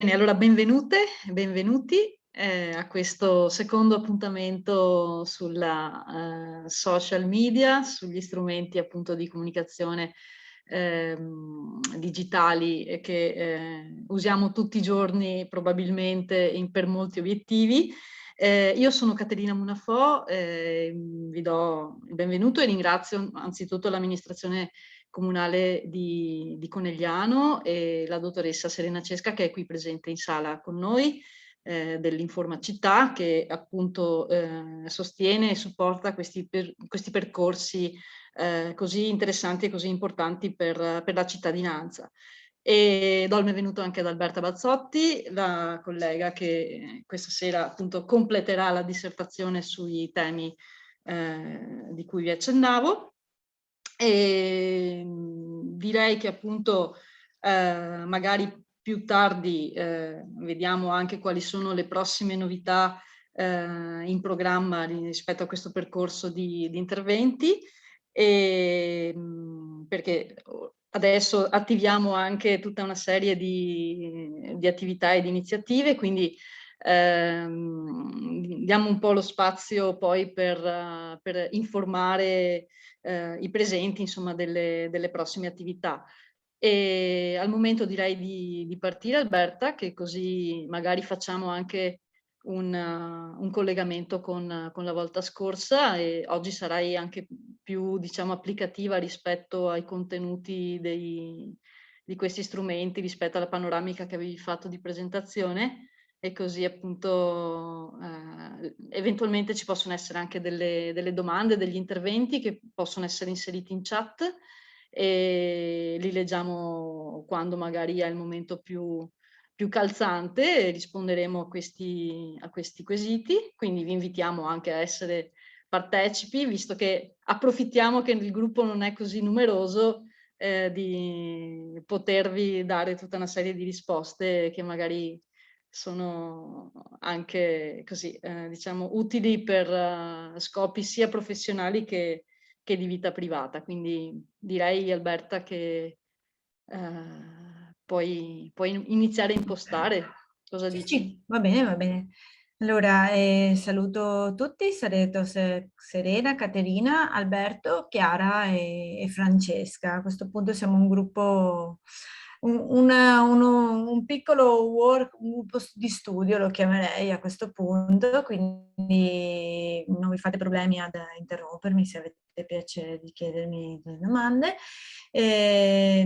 Bene, allora benvenute e benvenuti a questo secondo appuntamento sulla social media, sugli strumenti appunto di comunicazione digitali che usiamo tutti i giorni probabilmente per molti obiettivi. Io sono Caterina Munafò, vi do il benvenuto e ringrazio anzitutto l'amministrazione comunale di Conegliano e la dottoressa Serena Cesca che è qui presente in sala con noi dell'Informa Città, che appunto sostiene e supporta questi percorsi così interessanti e così importanti per la cittadinanza. E do il benvenuto anche ad Alberta Bazzotti, la collega che questa sera appunto completerà la dissertazione sui temi di cui vi accennavo. E direi che appunto magari più tardi vediamo anche quali sono le prossime novità in programma rispetto a questo percorso di interventi, perché adesso attiviamo anche tutta una serie di attività e di iniziative, quindi diamo un po' lo spazio poi per informare i presenti, insomma, delle prossime attività. E al momento direi di partire, Alberta, che così magari facciamo anche un collegamento con la volta scorsa, e oggi sarai anche più, diciamo, applicativa rispetto ai contenuti di questi strumenti, rispetto alla panoramica che avevi fatto di presentazione. E così appunto eventualmente ci possono essere anche delle domande, degli interventi che possono essere inseriti in chat e li leggiamo quando magari è il momento più calzante e risponderemo a questi quesiti. Quindi vi invitiamo anche a essere partecipi, visto che approfittiamo che il gruppo non è così numeroso, di potervi dare tutta una serie di risposte che magari sono anche così, diciamo, utili per scopi sia professionali che di vita privata. Quindi direi, Alberta, che puoi iniziare a impostare. Cosa Sì, dici? sì, va bene, va bene. Allora, saluto tutti, saluto Serena, Caterina, Alberto, Chiara e Francesca. A questo punto siamo un gruppo, un piccolo un gruppo di studio, lo chiamerei a questo punto, quindi non vi fate problemi ad interrompermi se avete piacere di chiedermi delle domande.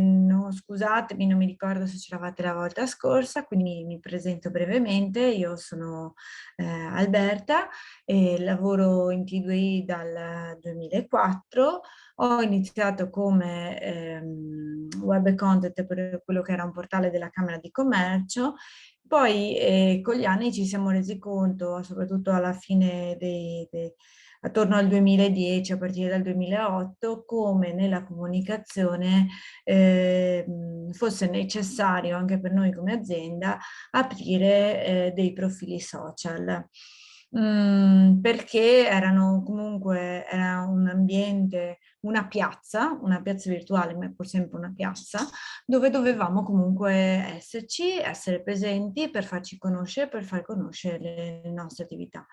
No, scusatemi, non mi ricordo se ce l'avate la volta scorsa, quindi mi presento brevemente. Io sono Alberta e lavoro in T2I dal 2004. Ho iniziato come web content per quello che era un portale della Camera di Commercio. Poi con gli anni ci siamo resi conto, soprattutto alla fine attorno al 2010, a partire dal 2008, come nella comunicazione fosse necessario anche per noi come azienda aprire dei profili social. Perché erano comunque, era un ambiente, una piazza virtuale, ma è pur sempre una piazza, dove dovevamo comunque esserci, essere presenti per farci conoscere, per far conoscere le nostre attività.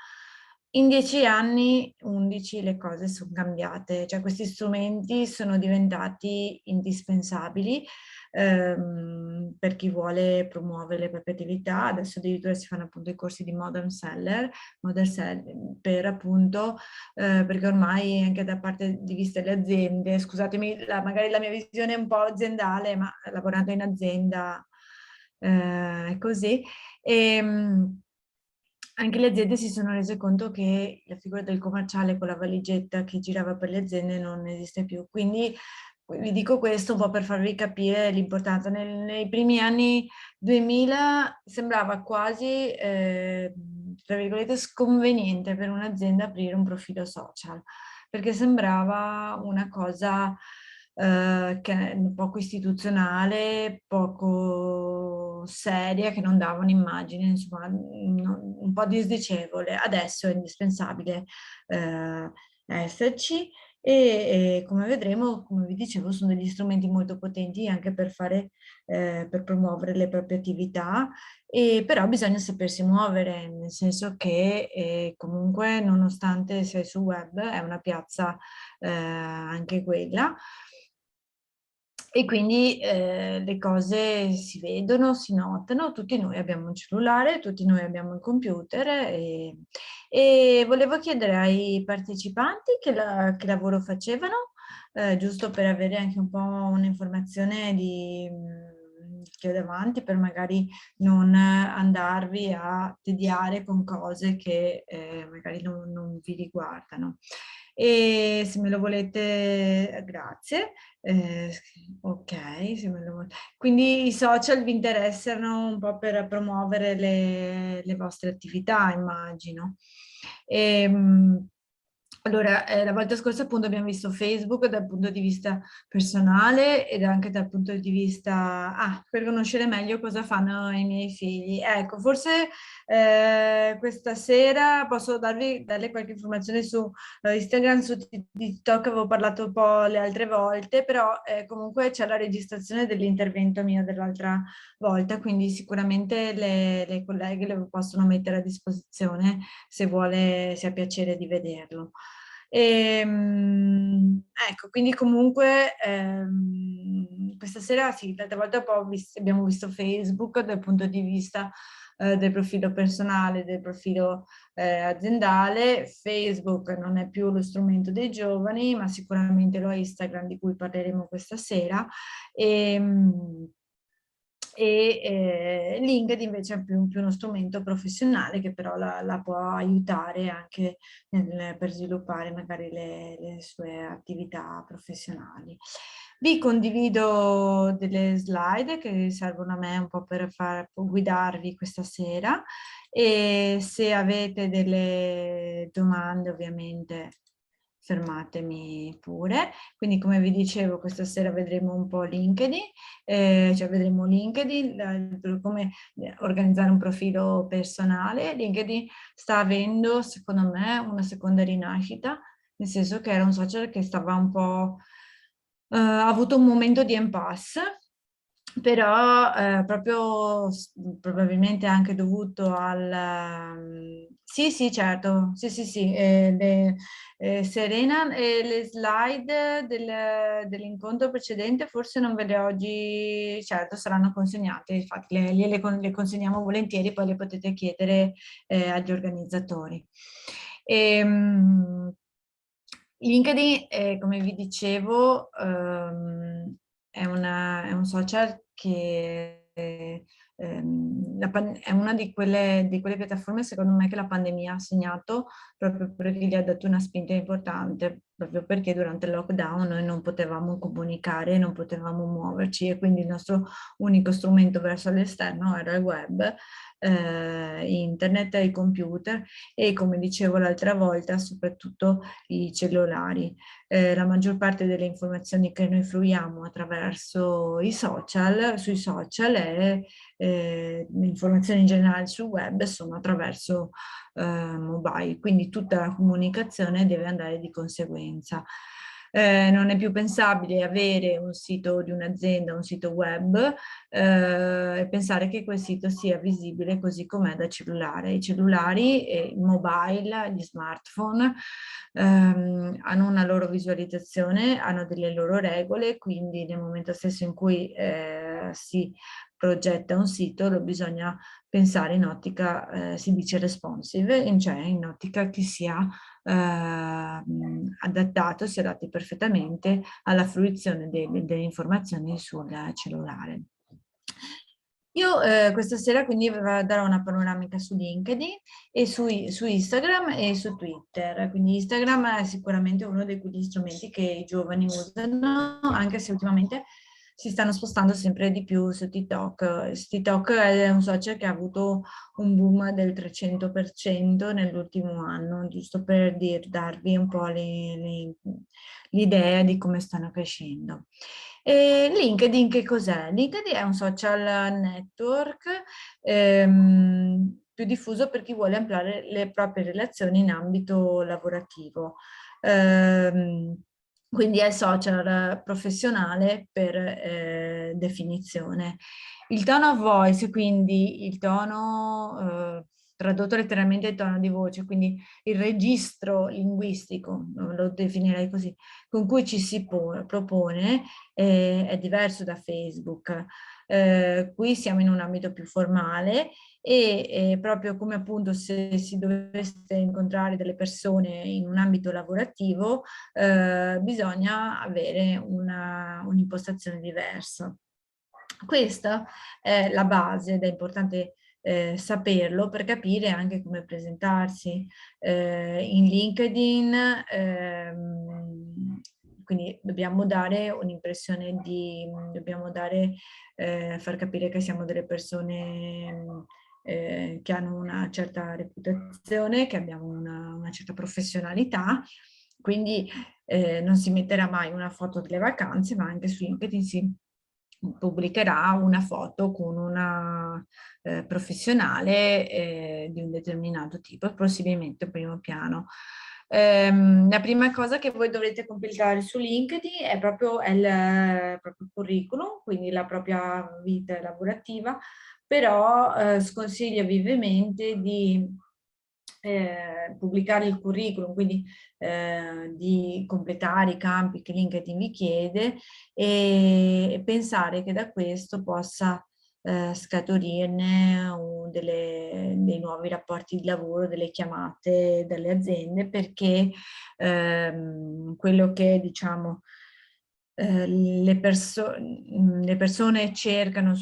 In 10 anni, 11, le cose sono cambiate, cioè questi strumenti sono diventati indispensabili per chi vuole promuovere le proprie attività. Adesso addirittura si fanno appunto i corsi di modern seller per appunto, perché ormai anche da parte di vista delle aziende, scusatemi, magari la mia visione è un po' aziendale, ma lavorando in azienda è così. E, anche le aziende si sono rese conto che la figura del commerciale con la valigetta che girava per le aziende non esiste più. Quindi vi dico questo un po' per farvi capire l'importanza. Nei primi anni 2000 sembrava quasi, tra virgolette, sconveniente per un'azienda aprire un profilo social, perché sembrava una cosa che è poco istituzionale, poco seria, che non dava un'immagine, insomma, un po' disdicevole. Adesso è indispensabile esserci e come vedremo, come vi dicevo, sono degli strumenti molto potenti anche per fare, per promuovere le proprie attività Però bisogna sapersi muovere, nel senso che comunque nonostante sei sul web è una piazza anche quella, e quindi le cose si vedono, si notano, tutti noi abbiamo un cellulare, tutti noi abbiamo il computer e volevo chiedere ai partecipanti che lavoro facevano, giusto per avere anche un po' un'informazione di che ho davanti, per magari non andarvi a tediare con cose che magari non vi riguardano. E se me lo volete, grazie. Eh, ok, se me lo quindi i social vi interessano un po' per promuovere le vostre attività, immagino. Ehm, allora, la volta scorsa appunto abbiamo visto Facebook dal punto di vista personale ed anche dal punto di vista, per conoscere meglio cosa fanno i miei figli. Ecco, forse questa sera posso darle qualche informazione su Instagram, su TikTok avevo parlato un po' le altre volte, però comunque c'è la registrazione dell'intervento mio dell'altra volta, quindi sicuramente le colleghe le possono mettere a disposizione se vuole, se ha piacere di vederlo. Ecco, quindi comunque questa sera sì, l'altra volta abbiamo visto Facebook dal punto di vista del profilo personale, del profilo aziendale. Facebook non è più lo strumento dei giovani, ma sicuramente lo è Instagram, di cui parleremo questa sera. LinkedIn invece è più uno strumento professionale che però la può aiutare anche per sviluppare magari le sue attività professionali. Vi condivido delle slide che servono a me un po' per guidarvi questa sera, e se avete delle domande ovviamente fermatemi pure. Quindi come vi dicevo questa sera vedremo un po' LinkedIn, cioè vedremo LinkedIn, come organizzare un profilo personale. LinkedIn sta avendo secondo me una seconda rinascita, nel senso che era un social che stava un po', ha avuto un momento di impasse, però proprio probabilmente anche dovuto sì, sì, certo, sì, sì, sì, Serena, le slide dell'incontro precedente forse non ve le oggi, certo, saranno consegnate, infatti le consegniamo volentieri, poi le potete chiedere agli organizzatori. Ehm, LinkedIn, come vi dicevo, è un social che è una di quelle piattaforme, secondo me, che la pandemia ha segnato proprio perché gli ha dato una spinta importante, proprio perché durante il lockdown noi non potevamo comunicare, non potevamo muoverci e quindi il nostro unico strumento verso l'esterno era il web, internet, il computer e, come dicevo l'altra volta, soprattutto i cellulari. La maggior parte delle informazioni che noi fruiamo attraverso sui social e le informazioni in generale sul web sono attraverso mobile, quindi tutta la comunicazione deve andare di conseguenza. Non è più pensabile avere un sito di un'azienda, un sito web, e pensare che quel sito sia visibile così com'è da cellulare. I cellulari, il mobile, gli smartphone hanno una loro visualizzazione, hanno delle loro regole, quindi nel momento stesso in cui si progetta un sito lo bisogna pensare in ottica, si dice responsive, cioè in ottica che sia adattato, si adatti perfettamente alla fruizione delle informazioni sul cellulare. Io questa sera quindi darò una panoramica su LinkedIn e su Instagram e su Twitter. Quindi Instagram è sicuramente uno dei quegli strumenti che i giovani usano, anche se ultimamente si stanno spostando sempre di più su TikTok. TikTok è un social che ha avuto un boom del 300% nell'ultimo anno, giusto per darvi un po' l'idea di come stanno crescendo. E LinkedIn che cos'è? LinkedIn è un social network più diffuso per chi vuole ampliare le proprie relazioni in ambito lavorativo. quindi è social professionale per definizione. Il tone of voice, quindi il tono, tradotto letteralmente il tono di voce, quindi il registro linguistico, lo definirei così, con cui ci si propone, è diverso da Facebook. Qui siamo in un ambito più formale e proprio come appunto se si dovesse incontrare delle persone in un ambito lavorativo, bisogna avere un'impostazione diversa. Questa è la base ed è importante saperlo per capire anche come presentarsi in LinkedIn. Quindi dobbiamo dare un'impressione dobbiamo far capire che siamo delle persone che hanno una certa reputazione, che abbiamo una certa professionalità, quindi non si metterà mai una foto delle vacanze, ma anche su LinkedIn si pubblicherà una foto con una professionale di un determinato tipo, possibilmente primo piano. La prima cosa che voi dovrete completare su LinkedIn è proprio proprio il curriculum, quindi la propria vita lavorativa, però sconsiglio vivamente di pubblicare il curriculum, quindi di completare i campi che LinkedIn vi chiede e pensare che da questo possa scaturirne dei nuovi rapporti di lavoro, delle chiamate dalle aziende, perché quello che diciamo le persone cercano,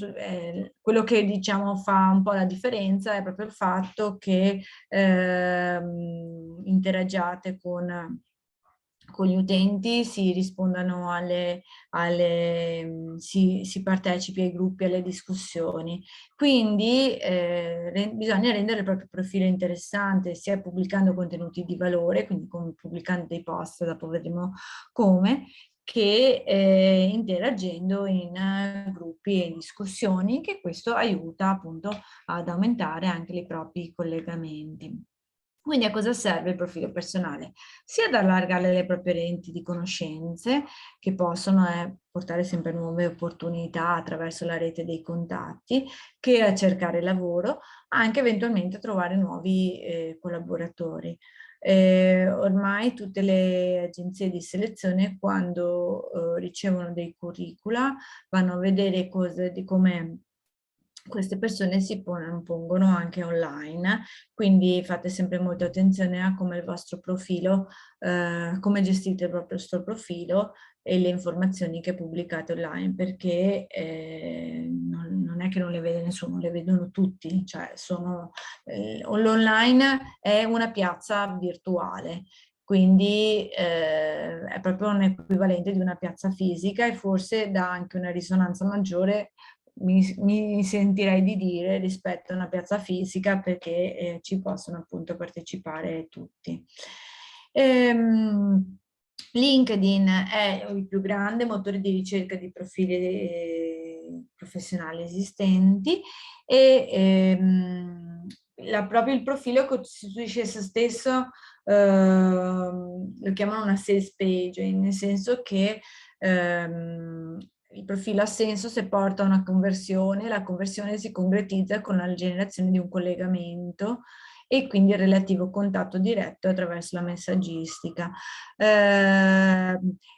quello che diciamo fa un po' la differenza è proprio il fatto che interagiate con gli utenti, si rispondano si partecipi ai gruppi, alle discussioni. Quindi bisogna rendere il proprio profilo interessante, sia pubblicando contenuti di valore, quindi pubblicando dei post, dopo vedremo come, che interagendo in gruppi e discussioni, che questo aiuta appunto ad aumentare anche i propri collegamenti. Quindi a cosa serve il profilo personale? Sia ad allargare le proprie reti di conoscenze, che possono portare sempre nuove opportunità attraverso la rete dei contatti, che a cercare lavoro, anche eventualmente a trovare nuovi collaboratori. Ormai tutte le agenzie di selezione, quando ricevono dei curricula, vanno a vedere cose di come queste persone si pongono anche online, quindi fate sempre molta attenzione a come il vostro profilo, come gestite il vostro profilo e le informazioni che pubblicate online, perché non è che non le vede nessuno, le vedono tutti, cioè l'online è una piazza virtuale. Quindi è proprio un equivalente di una piazza fisica e forse dà anche una risonanza maggiore, mi sentirei di dire, rispetto a una piazza fisica, perché ci possono appunto partecipare tutti. LinkedIn è il più grande motore di ricerca di profili professionali esistenti e proprio il profilo costituisce se stesso, lo chiamano una sales page, nel senso che il profilo ha senso se porta a una conversione, la conversione si concretizza con la generazione di un collegamento e quindi il relativo contatto diretto attraverso la messaggistica.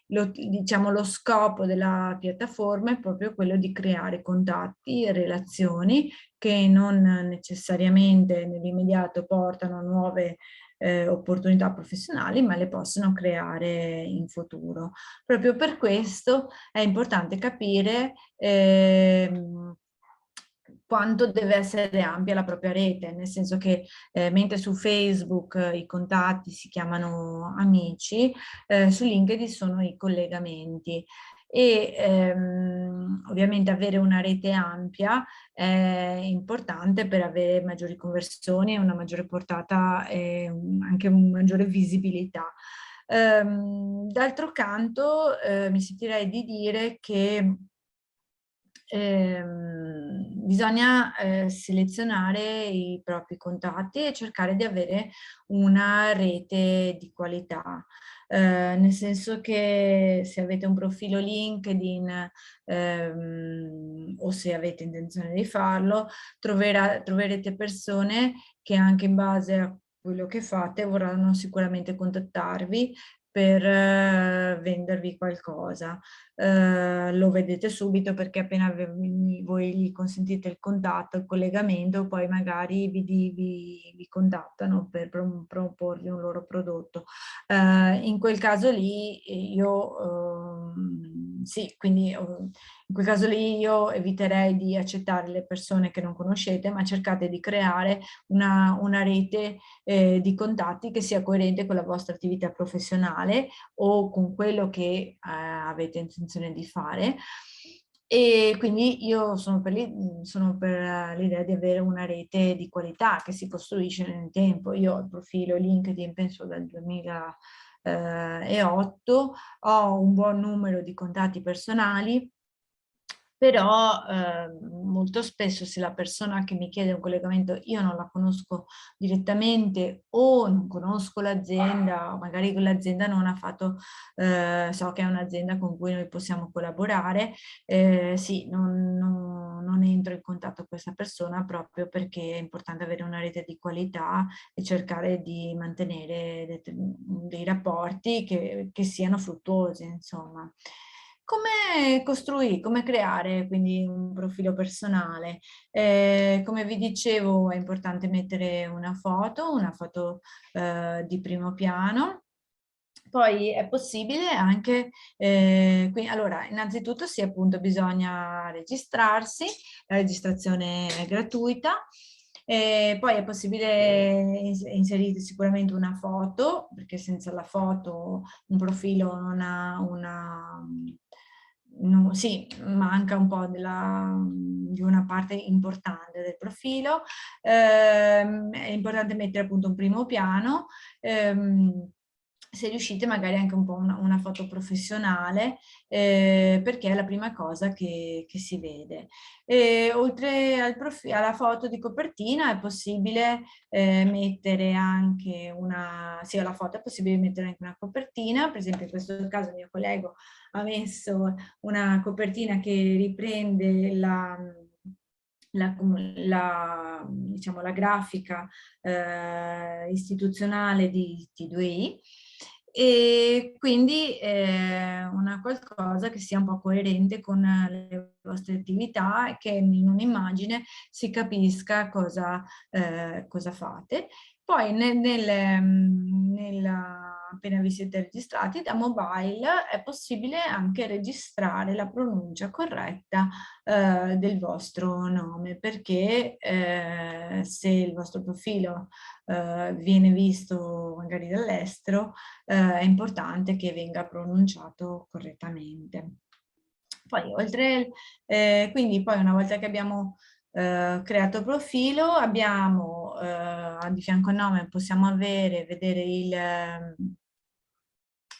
Diciamo, lo scopo della piattaforma è proprio quello di creare contatti e relazioni che non necessariamente nell'immediato portano a nuove opportunità professionali, ma le possono creare in futuro. Proprio per questo è importante capire quanto deve essere ampia la propria rete, nel senso che mentre su Facebook i contatti si chiamano amici, su LinkedIn sono i collegamenti. E ovviamente avere una rete ampia è importante per avere maggiori conversioni e una maggiore portata e anche una maggiore visibilità. D'altro canto mi sentirei di dire che bisogna selezionare i propri contatti e cercare di avere una rete di qualità. nel senso che se avete un profilo LinkedIn o se avete intenzione di farlo, troverete persone che anche in base a quello che fate vorranno sicuramente contattarvi per vendervi qualcosa. Lo vedete subito perché appena voi gli consentite il contatto, il collegamento, poi magari vi contattano per proporvi un loro prodotto. In quel caso lì sì, quindi in quel caso lì io eviterei di accettare le persone che non conoscete, ma cercate di creare una rete di contatti che sia coerente con la vostra attività professionale o con quello che avete intenzione di fare. E quindi io sono per l'idea di avere una rete di qualità che si costruisce nel tempo. Io ho il profilo LinkedIn, penso dal 2008, ho un buon numero di contatti personali, però molto spesso se la persona che mi chiede un collegamento io non la conosco direttamente o non conosco l'azienda, magari quell'azienda non ha fatto, so che è un'azienda con cui noi possiamo collaborare, sì, non entro in contatto con questa persona proprio perché è importante avere una rete di qualità e cercare di mantenere dei rapporti che siano fruttuosi, insomma. Come creare quindi un profilo personale? Come vi dicevo, è importante mettere una foto di primo piano. Poi è possibile anche, allora, innanzitutto sì, appunto, bisogna registrarsi, la registrazione è gratuita. Poi è possibile inserire sicuramente una foto, perché senza la foto un profilo non ha sì, manca un po' di una parte importante del profilo. È importante mettere appunto un primo piano. Se riuscite magari anche un po' una foto professionale, perché è la prima cosa che si vede. Oltre alla foto di copertina è possibile mettere anche sì, alla foto è possibile mettere anche una copertina, per esempio in questo caso il mio collega ha messo una copertina che riprende diciamo, la grafica istituzionale di T2I, e quindi una qualcosa che sia un po' coerente con le vostre attività e che in un'immagine si capisca cosa fate. Poi appena vi siete registrati da mobile è possibile anche registrare la pronuncia corretta del vostro nome, perché se il vostro profilo viene visto magari dall'estero, è importante che venga pronunciato correttamente. Poi quindi poi una volta che abbiamo creato profilo, abbiamo di fianco al nome possiamo vedere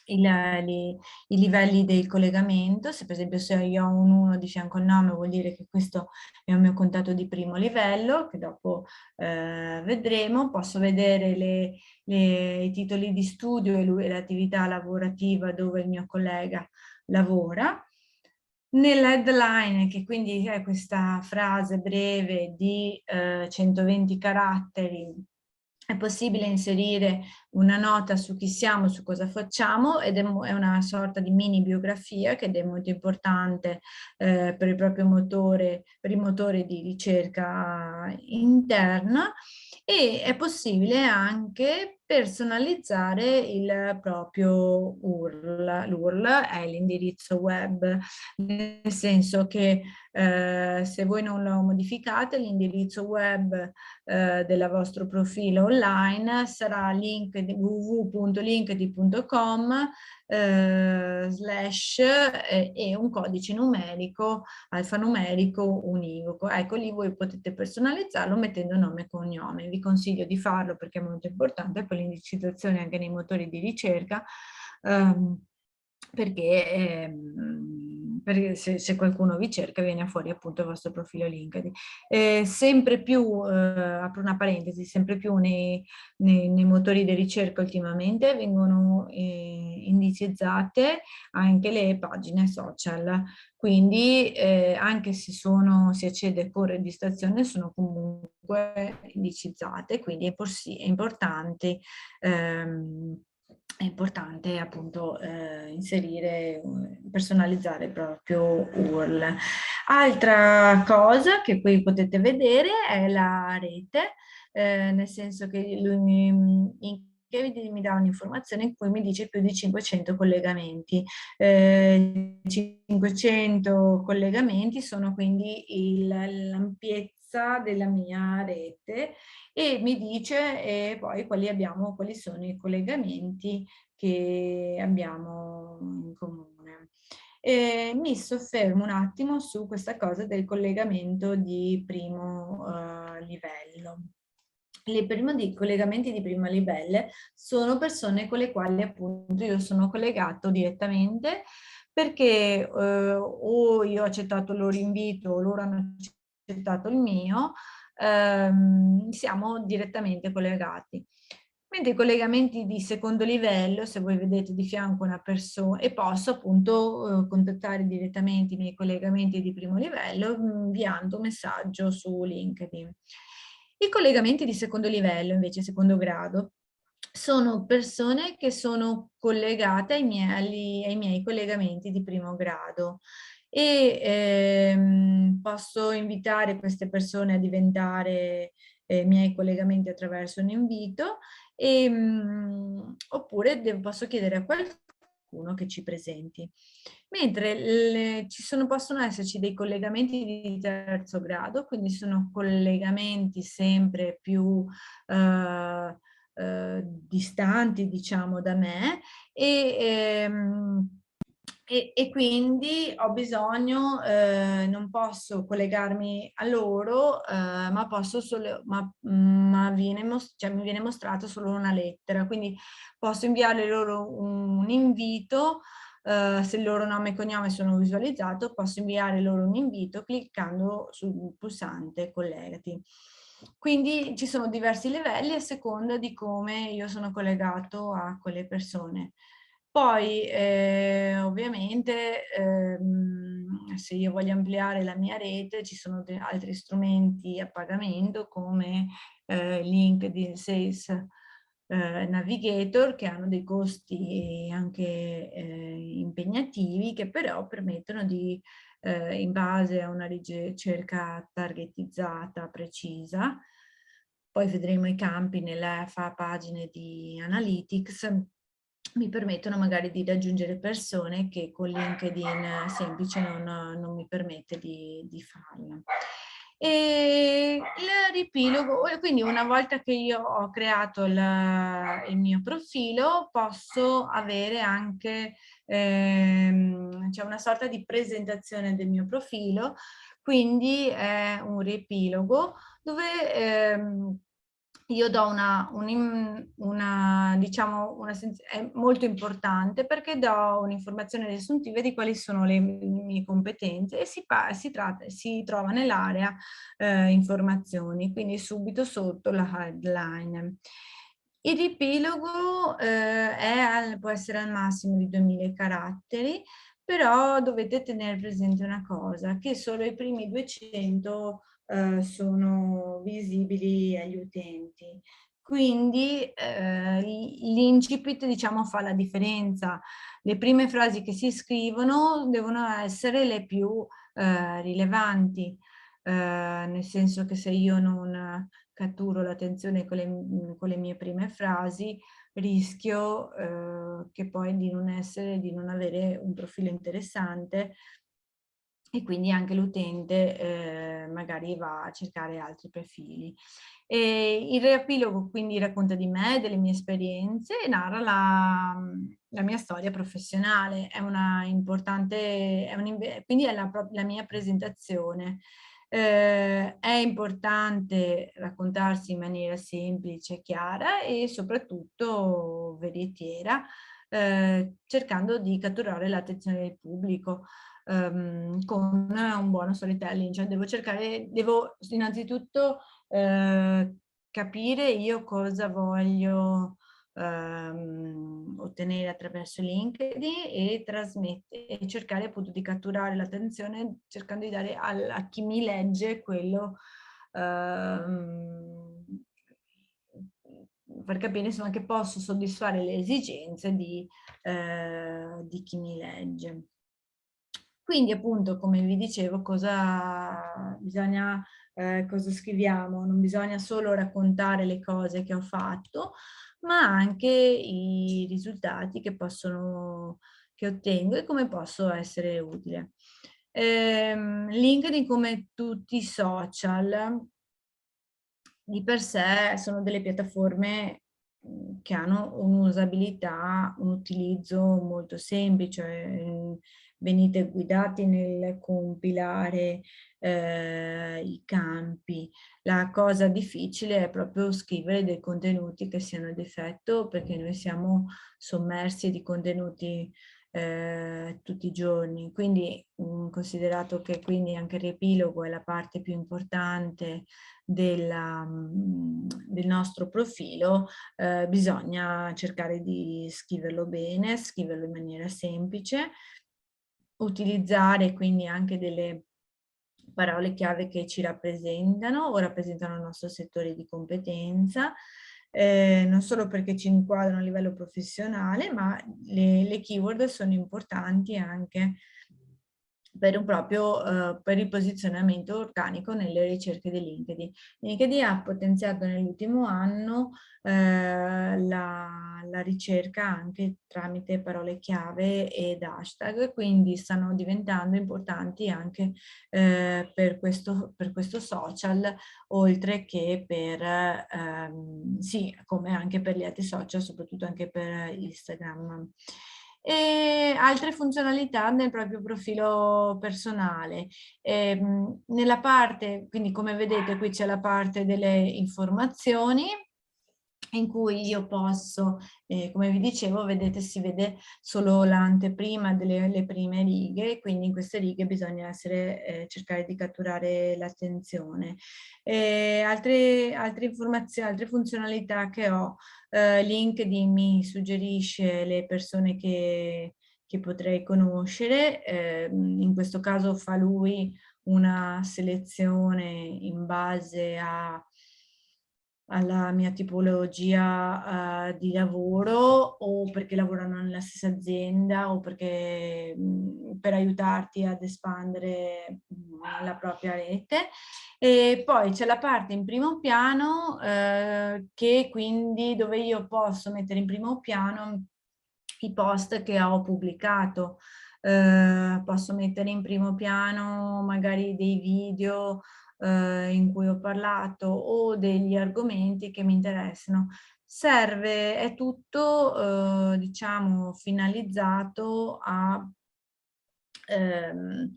i livelli del collegamento. Se per esempio se io ho un 1 di fianco al nome vuol dire che questo è un mio contatto di primo livello, che dopo vedremo. Posso vedere i titoli di studio e l'attività lavorativa dove il mio collega lavora. Nella headline, che quindi è questa frase breve di 120 caratteri, è possibile inserire una nota su chi siamo, su cosa facciamo, ed è una sorta di mini biografia che è molto importante per il proprio motore, per i motori di ricerca interna, e è possibile anche personalizzare il proprio URL. L'URL è l'indirizzo web, nel senso che se voi non lo modificate, l'indirizzo web del vostro profilo online sarà www.linkedin.com slash e un codice numerico, alfanumerico univoco. Ecco, lì voi potete personalizzarlo mettendo nome e cognome. Vi consiglio di farlo perché è molto importante per l'indicizzazione anche nei motori di ricerca, perché perché se qualcuno vi cerca viene fuori appunto il vostro profilo LinkedIn. Sempre più, apro una parentesi, sempre più nei motori di ricerca ultimamente vengono indicizzate anche le pagine social, quindi anche se si accede con registrazione sono comunque indicizzate, quindi è importante è importante appunto inserire, personalizzare il proprio URL. Altra cosa che qui potete vedere è la rete, nel senso che lui mi dà un'informazione in cui mi dice più di 500 collegamenti. 500 collegamenti sono quindi l'ampiezza della mia rete e mi dice poi quali sono i collegamenti che abbiamo in comune. Mi soffermo un attimo su questa cosa del collegamento di primo livello. I collegamenti di primo livello sono persone con le quali appunto io sono collegato direttamente perché o io ho accettato il loro invito o loro hanno accettato il mio, siamo direttamente collegati. Mentre i collegamenti di secondo livello, se voi vedete di fianco una persona, e posso appunto contattare direttamente i miei collegamenti di primo livello inviando un messaggio su LinkedIn. I collegamenti di secondo livello, invece, secondo grado, sono persone che sono collegate ai miei collegamenti di primo grado e posso invitare queste persone a diventare miei collegamenti attraverso un invito oppure posso chiedere a qualcuno che ci presenti. Mentre possono esserci dei collegamenti di terzo grado, quindi sono collegamenti sempre più distanti, diciamo, da me e quindi ho bisogno, non posso collegarmi a loro, ma posso solo, ma mi viene mostrato solo una lettera, quindi posso inviare loro un invito, se il loro nome e cognome sono visualizzato, posso inviare loro un invito cliccando sul pulsante collegati. Quindi ci sono diversi livelli a seconda di come io sono collegato a quelle persone. Poi ovviamente se io voglio ampliare la mia rete ci sono altri strumenti a pagamento come LinkedIn Sales Navigator che hanno dei costi anche impegnativi che però permettono di in base a una ricerca targetizzata precisa, poi vedremo i campi nella pagine di Analytics, mi permettono magari di raggiungere persone che con LinkedIn semplice non mi permette di farlo. E il riepilogo, quindi una volta che io ho creato il mio profilo, posso avere anche c'è una sorta di presentazione del mio profilo, quindi è un riepilogo dove io do diciamo, è molto importante perché do un'informazione riassuntiva di quali sono le mie competenze e si trova nell'area informazioni, quindi subito sotto la headline. Il riepilogo può essere al massimo di 2000 caratteri, però dovete tenere presente una cosa, che solo i primi 200 sono visibili agli utenti. Quindi l'incipit, diciamo, fa la differenza. Le prime frasi che si scrivono devono essere le più rilevanti, nel senso che se io non catturo l'attenzione con le mie prime frasi, rischio che poi di non avere un profilo interessante e quindi anche l'utente magari va a cercare altri profili. Il riepilogo quindi racconta di me, delle mie esperienze e narra la mia storia professionale, quindi è la mia presentazione. È importante raccontarsi in maniera semplice, chiara e soprattutto veritiera, cercando di catturare l'attenzione del pubblico. con un buono storytelling, cioè devo innanzitutto capire io cosa voglio ottenere attraverso LinkedIn e e cercare appunto di catturare l'attenzione cercando di dare a chi mi legge quello per capire insomma che posso soddisfare le esigenze di chi mi legge. Quindi appunto, come vi dicevo, cosa scriviamo? Non bisogna solo raccontare le cose che ho fatto, ma anche i risultati che ottengo e come posso essere utile. LinkedIn, come tutti i social, di per sé sono delle piattaforme che hanno un'usabilità, un utilizzo molto semplice. Venite guidati nel compilare i campi. La cosa difficile è proprio scrivere dei contenuti che siano ad effetto, perché noi siamo sommersi di contenuti tutti i giorni. Quindi, considerato che quindi anche il riepilogo è la parte più importante del nostro profilo, bisogna cercare di scriverlo bene, scriverlo in maniera semplice, utilizzare quindi anche delle parole chiave che ci rappresentano o rappresentano il nostro settore di competenza, non solo perché ci inquadrano a livello professionale, ma le keyword sono importanti anche per il posizionamento organico nelle ricerche di LinkedIn. LinkedIn ha potenziato nell'ultimo anno la ricerca anche tramite parole chiave ed hashtag, quindi stanno diventando importanti anche per questo social, oltre che sì, come anche per gli altri social, soprattutto anche per Instagram. E altre funzionalità nel proprio profilo personale. Nella parte, quindi come vedete qui c'è la parte delle informazioni, in cui io posso, come vi dicevo, vedete, si vede solo l'anteprima delle prime righe, quindi in queste righe bisogna cercare di catturare l'attenzione. Altre informazioni, altre funzionalità che ho, LinkedIn mi suggerisce le persone che potrei conoscere, in questo caso fa lui una selezione in base alla mia tipologia di lavoro, o perché lavorano nella stessa azienda, o perché per aiutarti ad espandere la propria rete. E poi c'è la parte in primo piano che quindi dove io posso mettere in primo piano i post che ho pubblicato. Posso mettere in primo piano magari dei video in cui ho parlato o degli argomenti che mi interessano. È tutto diciamo finalizzato ehm,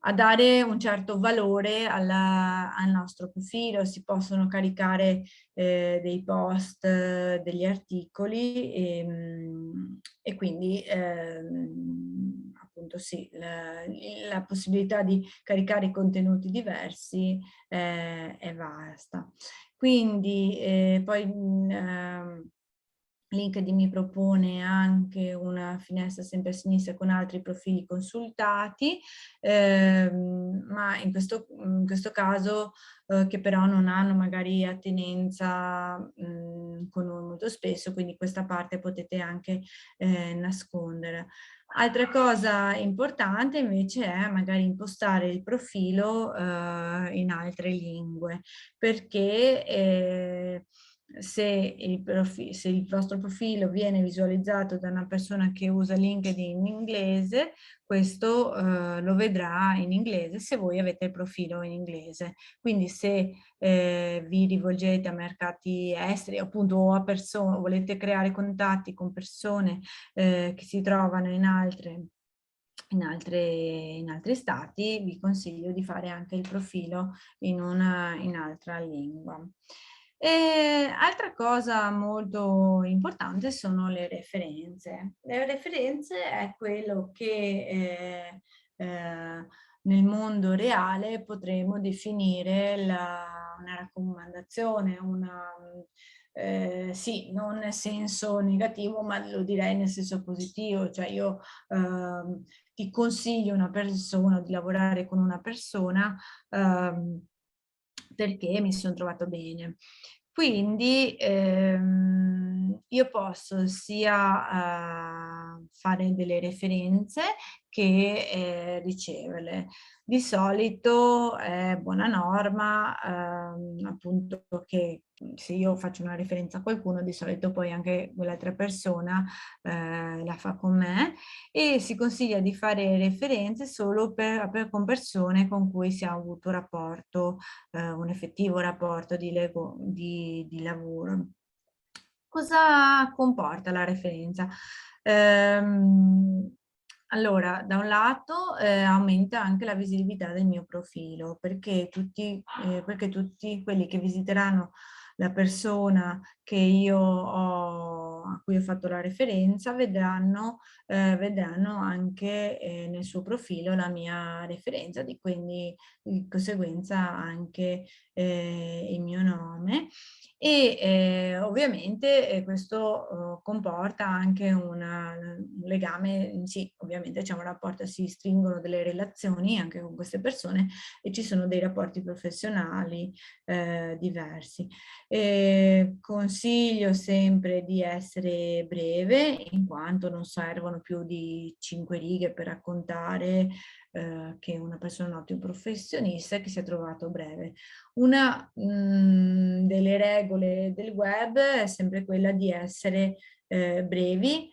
a dare un certo valore al nostro profilo. Si possono caricare dei post, degli articoli e quindi appunto sì, la possibilità di caricare contenuti diversi è vasta. Quindi poi LinkedIn mi propone anche una finestra sempre a sinistra con altri profili consultati, ma in questo caso che però non hanno magari attinenza con noi molto spesso, quindi questa parte potete anche nascondere. Altra cosa importante invece è magari impostare il profilo in altre lingue, perché se il vostro profilo viene visualizzato da una persona che usa LinkedIn in inglese, questo lo vedrà in inglese se voi avete il profilo in inglese. Quindi se vi rivolgete a mercati esteri, appunto, o a persone, volete creare contatti con persone che si trovano in altri stati, vi consiglio di fare anche il profilo in altra lingua. E altra cosa molto importante sono le referenze. Le referenze è quello che nel mondo reale potremmo definire una raccomandazione, sì, non nel senso negativo, ma lo direi nel senso positivo, cioè io ti consiglio una persona, di lavorare con una persona perché mi sono trovato bene. Quindi io posso sia fare delle referenze che riceverle. Di solito è buona norma appunto che se io faccio una referenza a qualcuno, di solito poi anche quell'altra persona la fa con me, e si consiglia di fare referenze solo con persone con cui si ha avuto rapporto, un effettivo rapporto di lavoro. Cosa comporta la referenza? Allora, da un lato aumenta anche la visibilità del mio profilo, perché tutti quelli che visiteranno la persona a cui ho fatto la referenza vedranno anche nel suo profilo la mia referenza, quindi di conseguenza anche il mio nome. E ovviamente questo comporta anche un legame, sì, ovviamente c'è un rapporto, si stringono delle relazioni anche con queste persone e ci sono dei rapporti professionali diversi. Consiglio sempre di essere breve, in quanto non servono più di 5 righe per raccontare che una persona è un ottimo professionista e che si è trovato breve. Una delle regole del web è sempre quella di essere brevi,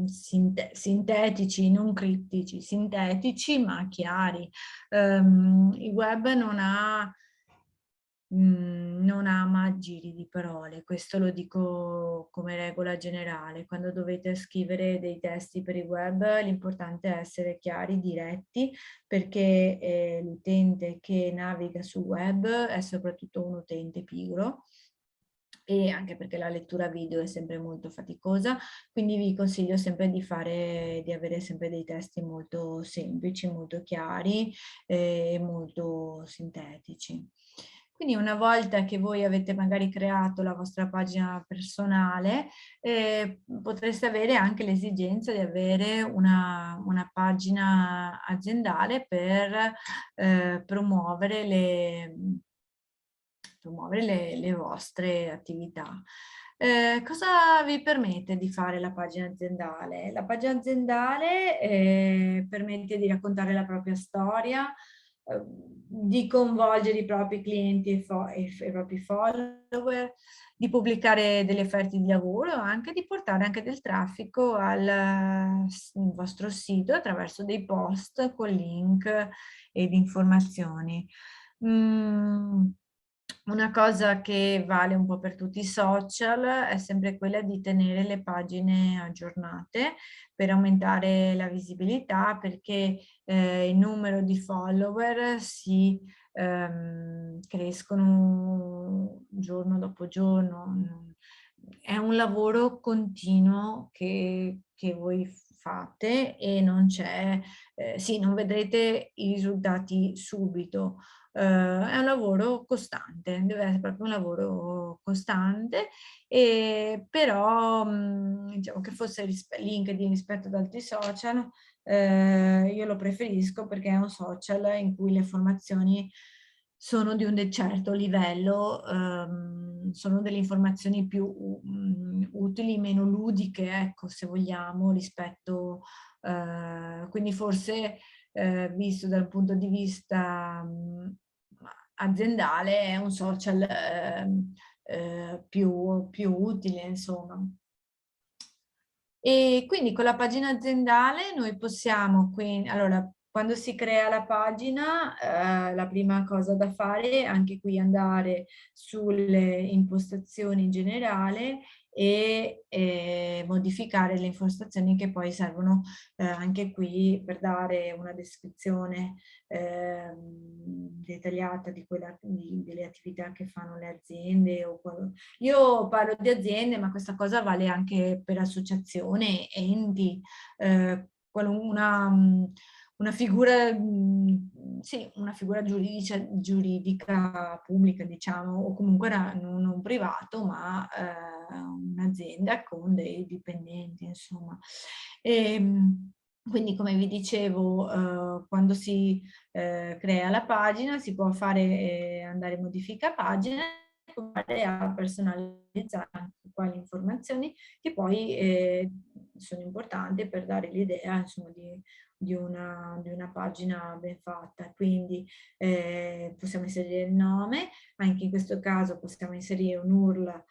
sintetici, non criptici, sintetici ma chiari. Il web non ama giri di parole, questo lo dico come regola generale. Quando dovete scrivere dei testi per il web, l'importante è essere chiari, diretti, perché l'utente che naviga sul web è soprattutto un utente pigro, e anche perché la lettura video è sempre molto faticosa, quindi vi consiglio sempre di avere sempre dei testi molto semplici, molto chiari e molto sintetici. Quindi una volta che voi avete magari creato la vostra pagina personale, potreste avere anche l'esigenza di avere una pagina aziendale per promuovere le vostre attività. Cosa vi permette di fare la pagina aziendale? La pagina aziendale permette di raccontare la propria storia, di coinvolgere i propri clienti e i propri follower, di pubblicare delle offerte di lavoro, anche di portare anche del traffico al vostro sito attraverso dei post con link ed informazioni. Una cosa che vale un po' per tutti i social è sempre quella di tenere le pagine aggiornate per aumentare la visibilità, perché il numero di follower si crescono giorno dopo giorno. È un lavoro continuo che voi fate e non c'è, sì, non vedrete i risultati subito. È un lavoro costante, deve essere proprio un lavoro costante, però diciamo che forse LinkedIn rispetto ad altri social, io lo preferisco perché è un social in cui le informazioni sono di un certo livello, sono delle informazioni più utili, meno ludiche, ecco, se vogliamo, rispetto, quindi forse visto dal punto di vista aziendale è un social più utile, insomma. E quindi con la pagina aziendale noi possiamo, allora, quando si crea la pagina, la prima cosa da fare è anche qui andare sulle impostazioni in generale e modificare le impostazioni che poi servono anche qui per dare una descrizione dettagliata delle attività che fanno le aziende. Io parlo di aziende, ma questa cosa vale anche per associazioni, enti, una figura, sì, una figura giuridica pubblica, diciamo, o comunque non privato, ma un'azienda con dei dipendenti, insomma. Quindi, come vi dicevo, quando si crea la pagina si può fare andare in modifica pagina, provare a personalizzare anche qua le informazioni che poi sono importanti per dare l'idea, insomma, di una pagina ben fatta. Quindi possiamo inserire il nome, anche in questo caso possiamo inserire un URL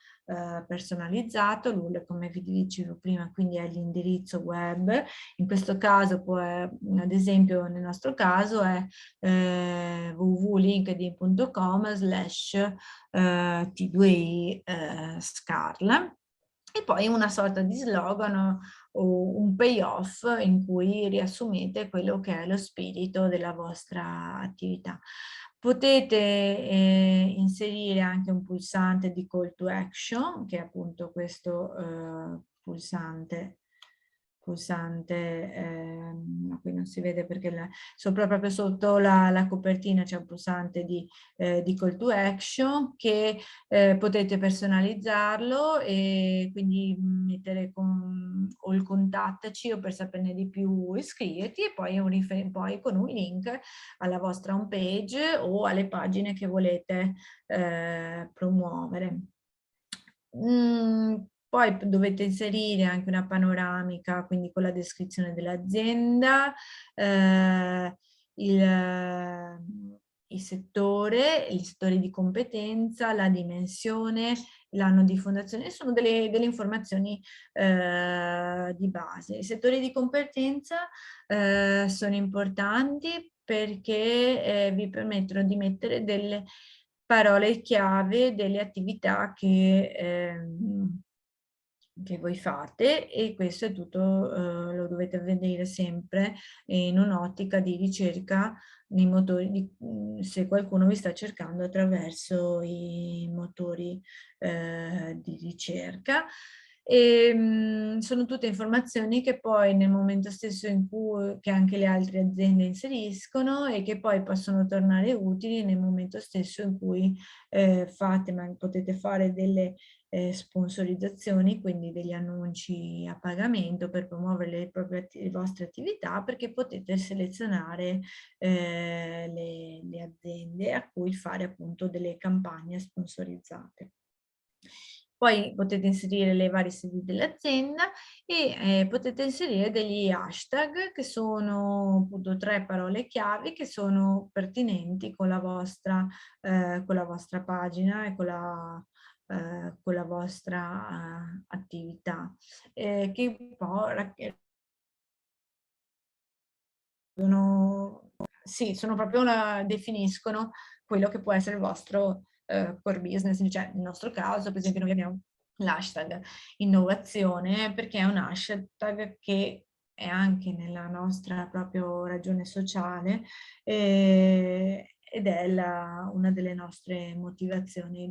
personalizzato. L'URL, come vi dicevo prima, quindi è l'indirizzo web. In questo caso ad esempio nel nostro caso è www.linkedin.com/T2I Scarl, e poi una sorta di slogan o un payoff in cui riassumete quello che è lo spirito della vostra attività. Potete inserire anche un pulsante di call to action, che è appunto questo pulsante, qui non si vede perché proprio sotto la copertina c'è un pulsante di call to action che potete personalizzarlo e quindi mettere o il contattaci o per saperne di più iscriviti, e poi poi con un link alla vostra home page o alle pagine che volete promuovere. Poi dovete inserire anche una panoramica, quindi con la descrizione dell'azienda, il settore di competenza, la dimensione, l'anno di fondazione. Sono delle informazioni di base. I settori di competenza sono importanti perché vi permettono di mettere delle parole chiave delle attività che voi fate, e questo è tutto, lo dovete vedere sempre in un'ottica di ricerca nei motori, se qualcuno vi sta cercando attraverso i motori di ricerca. Sono tutte informazioni che poi nel momento stesso in cui che anche le altre aziende inseriscono e che poi possono tornare utili nel momento stesso in cui potete fare delle sponsorizzazioni, quindi degli annunci a pagamento per promuovere le vostre attività, perché potete selezionare le aziende a cui fare appunto delle campagne sponsorizzate. Poi potete inserire le varie sedi dell'azienda e potete inserire degli hashtag, che sono appunto 3 parole chiave che sono pertinenti con la vostra pagina e con la vostra attività, che poi sono proprio definiscono quello che può essere il vostro core business. Cioè, nel nostro caso, per esempio, noi abbiamo l'hashtag innovazione, perché è un hashtag che è anche nella nostra proprio ragione sociale ed è una delle nostre motivazioni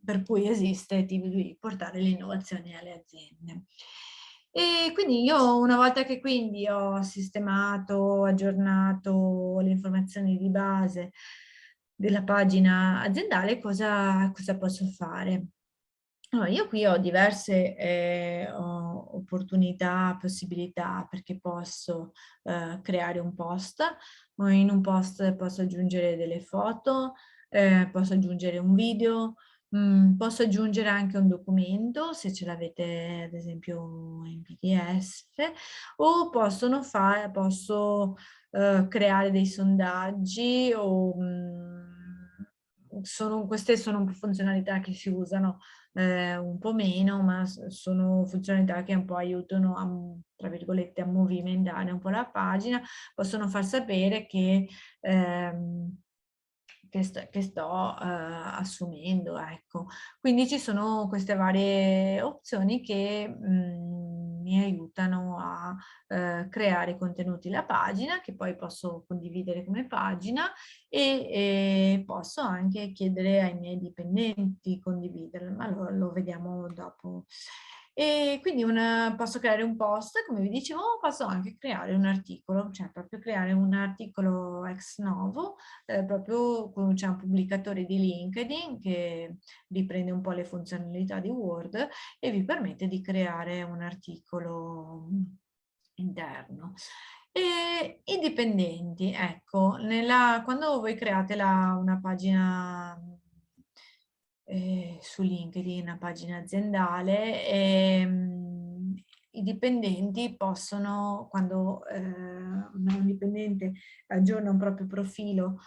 per cui esiste TVD, portare l'innovazione alle aziende. E quindi io, una volta che quindi ho sistemato, aggiornato le informazioni di base della pagina aziendale, cosa posso fare? Allora, io qui ho diverse opportunità, possibilità, perché posso creare un post, o in un post posso aggiungere delle foto, posso aggiungere un video, posso aggiungere anche un documento se ce l'avete ad esempio in PDF, o posso creare dei sondaggi queste sono funzionalità che si usano un po' meno, ma sono funzionalità che un po' aiutano tra virgolette, a movimentare un po' la pagina, possono far sapere che sto assumendo, ecco. Quindi ci sono queste varie opzioni che mi aiutano a creare contenuti alla pagina, che poi posso condividere come pagina e posso anche chiedere ai miei dipendenti di condividerlo, ma lo vediamo dopo. E quindi posso creare un post, come vi dicevo, posso anche creare un articolo, cioè proprio creare un articolo ex novo, proprio c'è un pubblicatore di LinkedIn che riprende un po' le funzionalità di Word e vi permette di creare un articolo interno. E i dipendenti, ecco, quando voi create una pagina su LinkedIn, una pagina aziendale, i dipendenti possono, quando un dipendente aggiorna un proprio profilo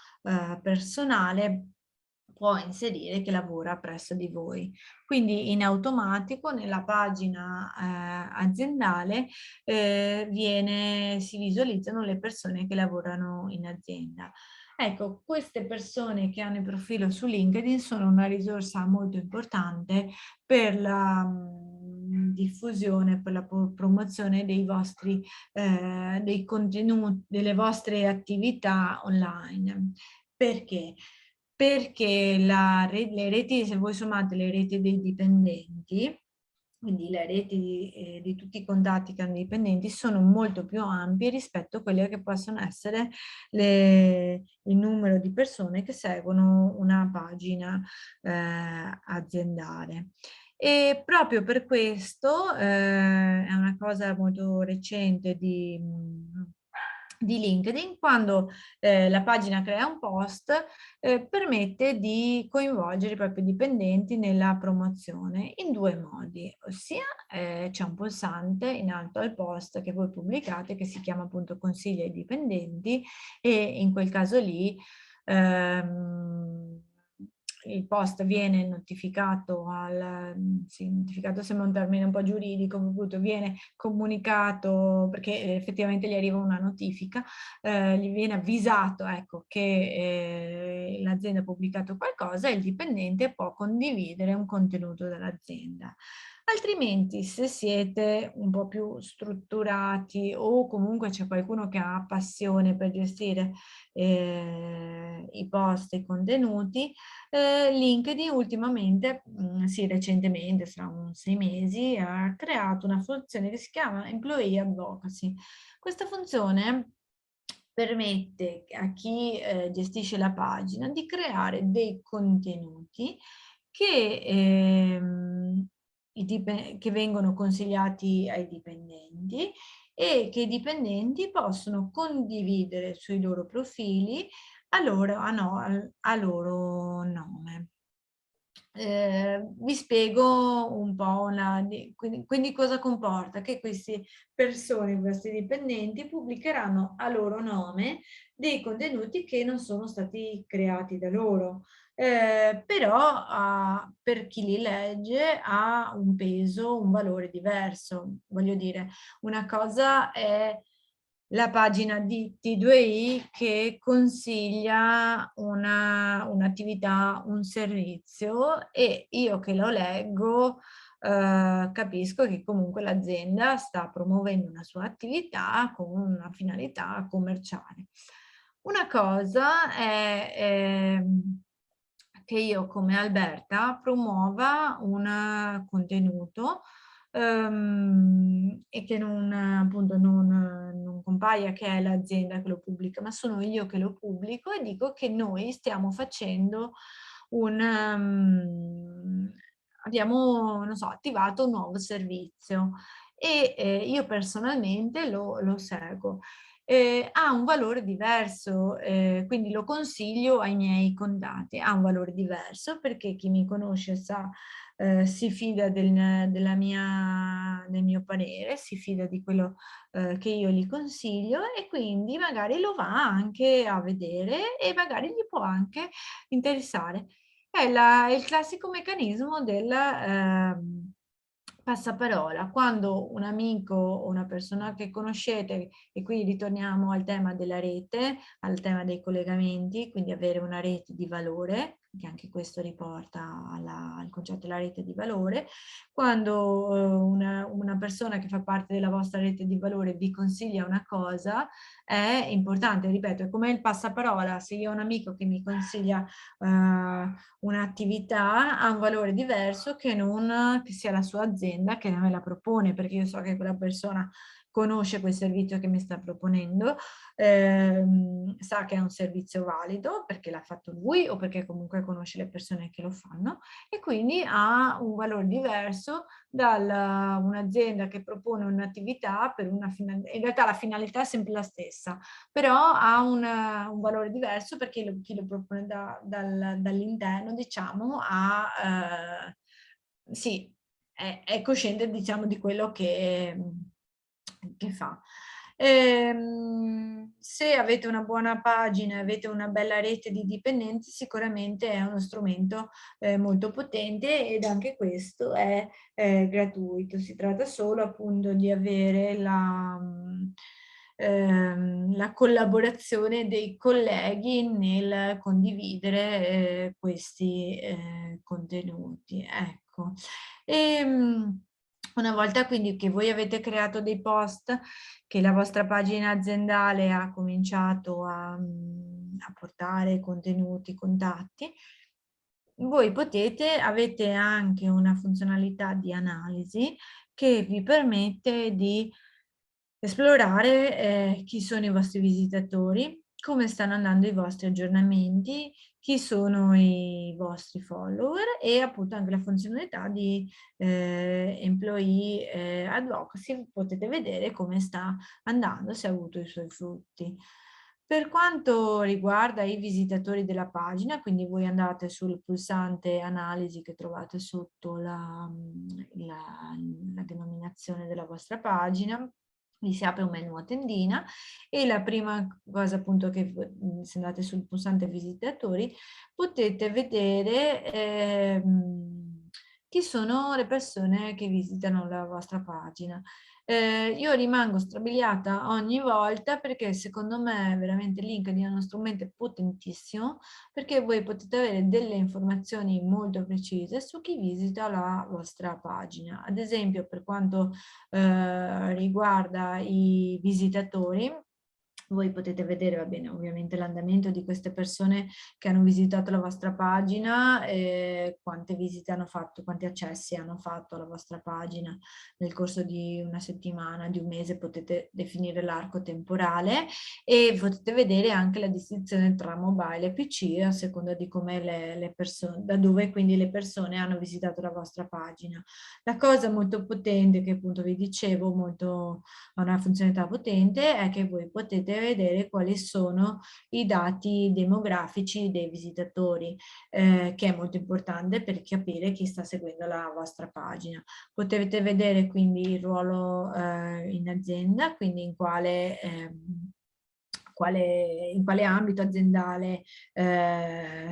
personale, può inserire che lavora presso di voi. Quindi in automatico nella pagina aziendale si visualizzano le persone che lavorano in azienda. Ecco, queste persone che hanno il profilo su LinkedIn sono una risorsa molto importante per la diffusione, per la promozione dei contenuti, delle vostre attività online. Perché? Perché le reti, se voi sommate le reti dei dipendenti, quindi le reti di tutti i contatti che hanno i dipendenti, sono molto più ampie rispetto a quelle che possono essere il numero di persone che seguono una pagina aziendale. E proprio per questo è una cosa molto recente di LinkedIn, quando la pagina crea un post, permette di coinvolgere i propri dipendenti nella promozione in due modi, ossia c'è un pulsante in alto al post che voi pubblicate che si chiama appunto consigli ai dipendenti, e in quel caso lì il post viene notificato sì, notificato sembra un termine un po' giuridico, appunto viene comunicato perché effettivamente gli arriva una notifica, gli viene avvisato, ecco, che l'azienda ha pubblicato qualcosa e il dipendente può condividere un contenuto dell'azienda. Altrimenti, se siete un po' più strutturati o comunque c'è qualcuno che ha passione per gestire i post, i contenuti, LinkedIn ultimamente, sì, recentemente, sarà un 6 mesi, ha creato una funzione che si chiama Employee Advocacy. Questa funzione permette a chi gestisce la pagina di creare dei contenuti che, che vengono consigliati ai dipendenti e che i dipendenti possono condividere sui loro profili a loro nome. Vi spiego un po' quindi cosa comporta? Che queste persone, questi dipendenti pubblicheranno a loro nome dei contenuti che non sono stati creati da loro, però per chi li legge ha un peso, un valore diverso. Voglio dire, una cosa è la pagina di T2I che consiglia un'attività, un servizio, e io che lo leggo capisco che comunque l'azienda sta promuovendo una sua attività con una finalità commerciale. Una cosa è che io come Alberta promuova un contenuto e che appunto non compaia che è l'azienda che lo pubblica, ma sono io che lo pubblico e dico che noi stiamo facendo abbiamo, non so, attivato un nuovo servizio e io personalmente lo seguo. Ha un valore diverso, quindi lo consiglio ai miei contatti. Ha un valore diverso perché chi mi conosce sa, si fida del mio parere, si fida di quello che io gli consiglio, e quindi magari lo va anche a vedere e magari gli può anche interessare. È il classico meccanismo del passaparola. Quando un amico o una persona che conoscete, e qui ritorniamo al tema della rete, al tema dei collegamenti, quindi avere una rete di valore, che anche questo riporta al concetto della rete di valore. Quando una persona che fa parte della vostra rete di valore vi consiglia una cosa, è importante, ripeto, è come il passaparola. Se io ho un amico che mi consiglia un'attività, ha un valore diverso che non che sia la sua azienda che me la propone, perché io so che quella persona conosce quel servizio che mi sta proponendo, sa che è un servizio valido perché l'ha fatto lui o perché comunque conosce le persone che lo fanno, e quindi ha un valore diverso da un'azienda che propone un'attività per una finalità. In realtà la finalità è sempre la stessa, però ha un valore diverso perché chi lo propone dall'interno, diciamo, sì, è cosciente, diciamo, di quello che fa. Se avete una buona pagina, avete una bella rete di dipendenti, sicuramente è uno strumento molto potente, ed anche questo è gratuito. Si tratta solo appunto di avere la collaborazione dei colleghi nel condividere questi contenuti. Ecco. Una volta quindi che voi avete creato dei post, che la vostra pagina aziendale ha cominciato a portare contenuti, contatti, voi avete anche una funzionalità di analisi che vi permette di esplorare chi sono i vostri visitatori, come stanno andando i vostri aggiornamenti, chi sono i vostri follower, e appunto anche la funzionalità di employee advocacy. Potete vedere come sta andando, se ha avuto i suoi frutti. Per quanto riguarda i visitatori della pagina, quindi voi andate sul pulsante analisi che trovate sotto la denominazione della vostra pagina, vi si apre un menu a tendina, e la prima cosa appunto che se andate sul pulsante visitatori potete vedere chi sono le persone che visitano la vostra pagina. Io rimango strabiliata ogni volta perché secondo me veramente LinkedIn è uno strumento potentissimo, perché voi potete avere delle informazioni molto precise su chi visita la vostra pagina. Ad esempio, per quanto riguarda i visitatori, voi potete vedere, va bene, ovviamente l'andamento di queste persone che hanno visitato la vostra pagina, quante visite hanno fatto, quanti accessi hanno fatto alla vostra pagina nel corso di una settimana, di un mese. Potete definire l'arco temporale e potete vedere anche la distinzione tra mobile e PC a seconda di come le persone, da dove quindi le persone hanno visitato la vostra pagina. La cosa molto potente che appunto vi dicevo, ha una funzionalità potente, è che voi potete vedere quali sono i dati demografici dei visitatori, che è molto importante per capire chi sta seguendo la vostra pagina. Potete vedere quindi il ruolo in azienda, quindi in quale ambito aziendale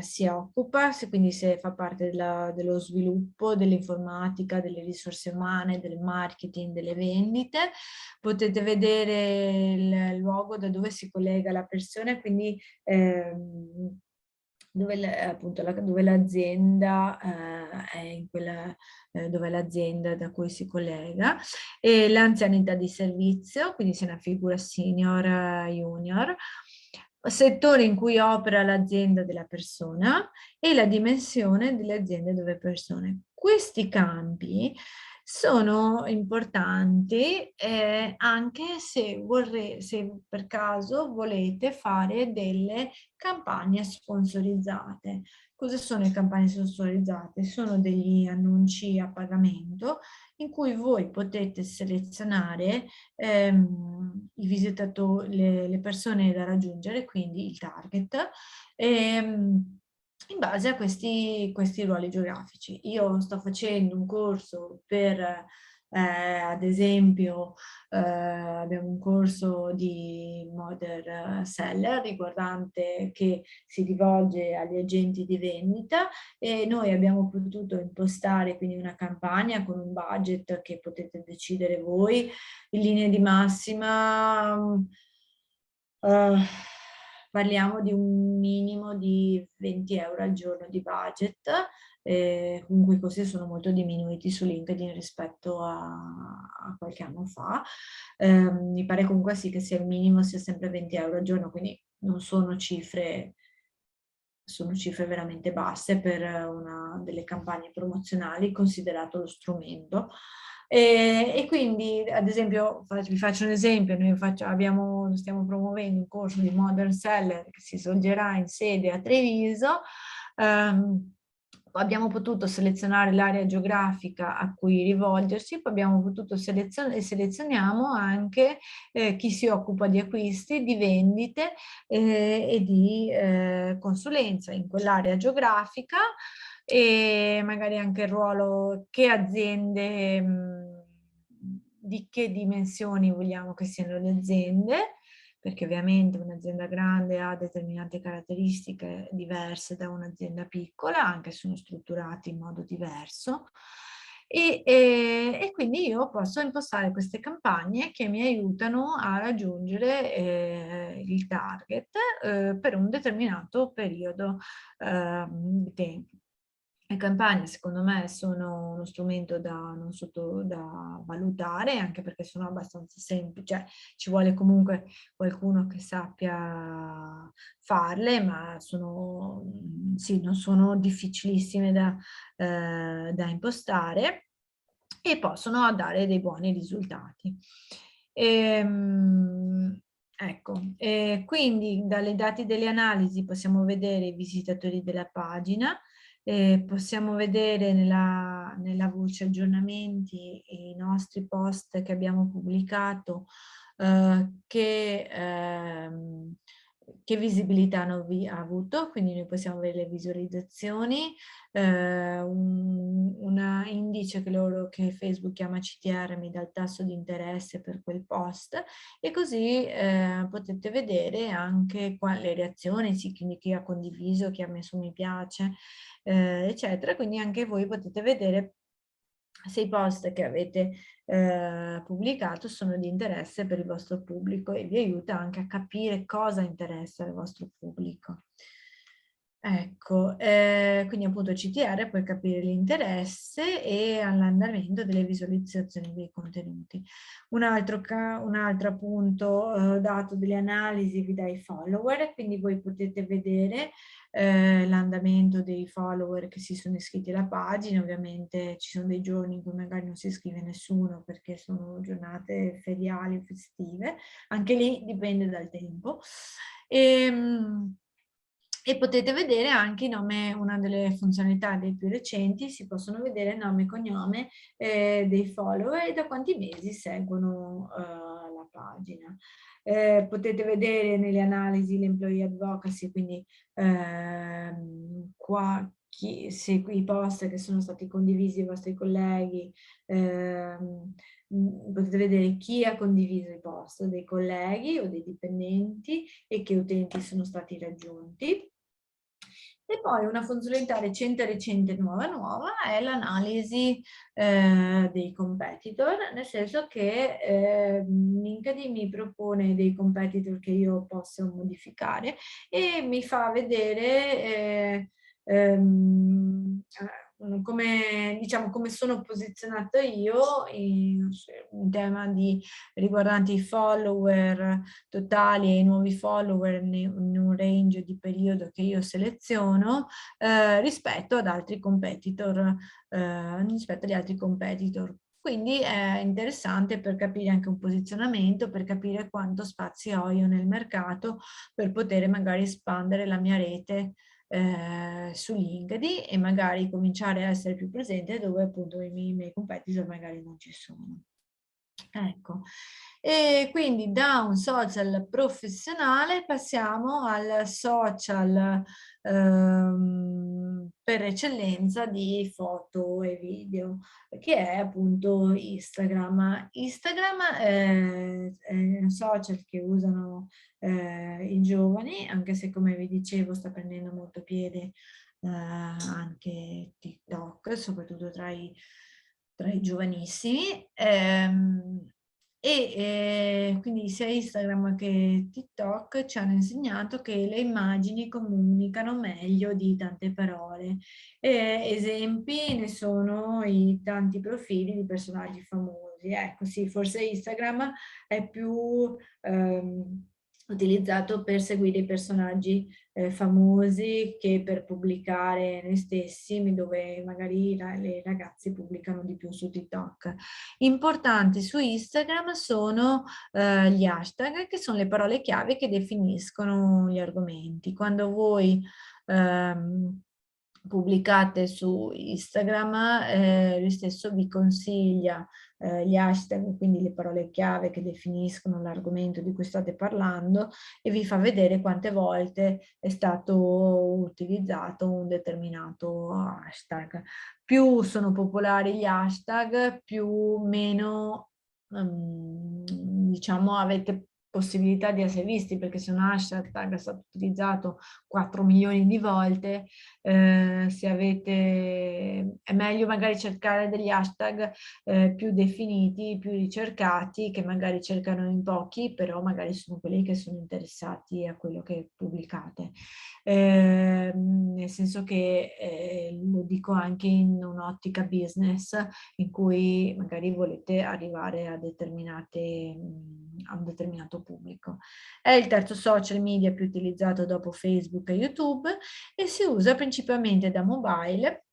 si occupa, quindi se fa parte dello sviluppo, dell'informatica, delle risorse umane, del marketing, delle vendite. Potete vedere il luogo da dove si collega la persona, quindi dove l'azienda è in quella dove è l'azienda da cui si collega, e l'anzianità di servizio, quindi se è una figura senior, junior, settore in cui opera l'azienda della persona e la dimensione delle aziende dove persone. Questi campi sono importanti anche se per caso volete fare delle campagne sponsorizzate. Cosa sono le campagne sponsorizzate? Sono degli annunci a pagamento in cui voi potete selezionare i visitatori, le persone da raggiungere, quindi il target, in base a questi ruoli geografici. Io sto facendo un corso per, ad esempio, abbiamo un corso di Modern Seller riguardante che si rivolge agli agenti di vendita, e noi abbiamo potuto impostare quindi una campagna con un budget che potete decidere voi in linea di massima. parliamo di un minimo di 20 euro al giorno di budget, comunque i costi sono molto diminuiti su LinkedIn rispetto a qualche anno fa. Mi pare comunque sì che sia il minimo sia sempre 20 euro al giorno, quindi non sono cifre veramente basse per una delle campagne promozionali, considerato lo strumento. E quindi, ad esempio, vi faccio un esempio, stiamo promuovendo un corso di Modern Seller che si svolgerà in sede a Treviso. Abbiamo potuto selezionare l'area geografica a cui rivolgersi, poi abbiamo potuto selezioniamo anche chi si occupa di acquisti, di vendite e di consulenza in quell'area geografica, e magari anche il ruolo, che aziende, di che dimensioni vogliamo che siano le aziende, perché ovviamente un'azienda grande ha determinate caratteristiche diverse da un'azienda piccola, anche sono strutturati in modo diverso. E quindi io posso impostare queste campagne che mi aiutano a raggiungere il target per un determinato periodo di tempo. Le campagne secondo me sono uno strumento da valutare, anche perché sono abbastanza semplici, cioè ci vuole comunque qualcuno che sappia farle, ma sì, non sono difficilissime da impostare e possono dare dei buoni risultati. Ecco, quindi dai dati delle analisi possiamo vedere i visitatori della pagina, possiamo vedere nella voce aggiornamenti i nostri post che abbiamo pubblicato, che visibilità hanno avuto, quindi noi possiamo vedere le visualizzazioni, un indice che Facebook chiama CTR mi dà il tasso di interesse per quel post, e così potete vedere anche le reazioni, sì, quindi chi ha condiviso, chi ha messo mi piace, eccetera. Quindi anche voi potete vedere se i post che avete pubblicato sono di interesse per il vostro pubblico, e vi aiuta anche a capire cosa interessa al vostro pubblico. Ecco, quindi appunto CTR puoi capire l'interesse e l'andamento delle visualizzazioni dei contenuti. Un altro appunto dato delle analisi vi dà i follower, quindi voi potete vedere l'andamento dei follower che si sono iscritti alla pagina. Ovviamente ci sono dei giorni in cui magari non si iscrive nessuno perché sono giornate feriali o festive, anche lì dipende dal tempo. E potete vedere anche il nome, una delle funzionalità dei più recenti, si possono vedere nome e cognome dei follower e da quanti mesi seguono la pagina. Potete vedere nelle analisi l'employee advocacy, quindi se i post che sono stati condivisi dai vostri colleghi, potete vedere chi ha condiviso i post, dei colleghi o dei dipendenti, e che utenti sono stati raggiunti. E poi una funzionalità recente, nuova, è l'analisi dei competitor, nel senso che LinkedIn mi propone dei competitor che io posso modificare e mi fa vedere come, diciamo, come sono posizionata io in tema riguardanti i follower totali e i nuovi follower in un range di periodo che io seleziono rispetto ad altri competitor, rispetto agli altri competitor. Quindi è interessante per capire anche un posizionamento, per capire quanto spazio ho io nel mercato per poter magari espandere la mia rete su LinkedIn e magari cominciare a essere più presente dove appunto i miei competitor magari non ci sono. Ecco, e quindi da un social professionale passiamo al social per eccellenza di foto e video, che è appunto Instagram. Instagram è un social che usano i giovani, anche se, come vi dicevo, sta prendendo molto piede anche TikTok, soprattutto tra i giovanissimi. Quindi sia Instagram che TikTok ci hanno insegnato che le immagini comunicano meglio di tante parole. Esempi ne sono i tanti profili di personaggi famosi. Ecco, sì, forse Instagram è più utilizzato per seguire i personaggi famosi che per pubblicare noi stessi, dove magari le ragazze pubblicano di più su TikTok. Importanti su Instagram sono gli hashtag, che sono le parole chiave che definiscono gli argomenti. Quando voi pubblicate su Instagram, lui stesso vi consiglia gli hashtag, quindi le parole chiave che definiscono l'argomento di cui state parlando, e vi fa vedere quante volte è stato utilizzato un determinato hashtag. Più sono popolari gli hashtag, più meno diciamo avete possibilità di essere visti, perché se un hashtag è stato utilizzato 4 milioni di volte, se avete, è meglio magari cercare degli hashtag più definiti, più ricercati, che magari cercano in pochi, però magari sono quelli che sono interessati a quello che pubblicate. Nel senso che lo dico anche in un'ottica business, in cui magari volete arrivare a a un determinato pubblico. È il terzo social media più utilizzato dopo Facebook e YouTube e si usa principalmente da mobile,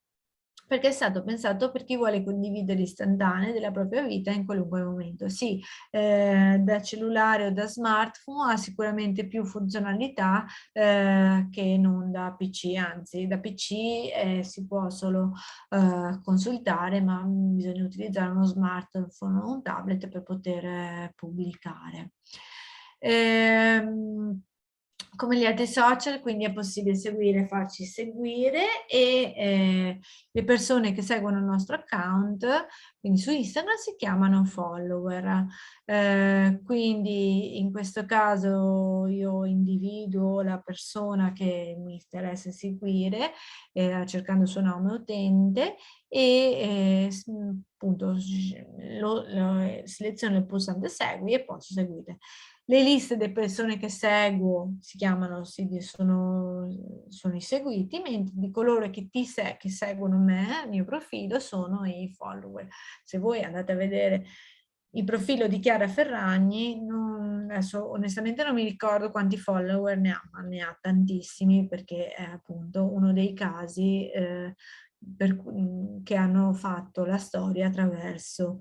perché è stato pensato per chi vuole condividere istantanee della propria vita in qualunque momento. Sì, da cellulare o da smartphone ha sicuramente più funzionalità che non da PC, anzi da PC si può solo consultare, ma bisogna utilizzare uno smartphone o un tablet per poter pubblicare. Come gli altri social, quindi è possibile seguire, farci seguire, e le persone che seguono il nostro account, quindi su Instagram, si chiamano follower. Quindi in questo caso io individuo la persona che mi interessa seguire, cercando il suo nome utente, e appunto seleziono il pulsante segui e posso seguire. Le liste delle persone che seguo si chiamano, sono i seguiti, mentre di coloro che seguono me, il mio profilo, sono i follower. Se voi andate a vedere il profilo di Chiara Ferragni, adesso onestamente non mi ricordo quanti follower ne ha, ma ne ha tantissimi, perché è appunto uno dei casi che hanno fatto la storia attraverso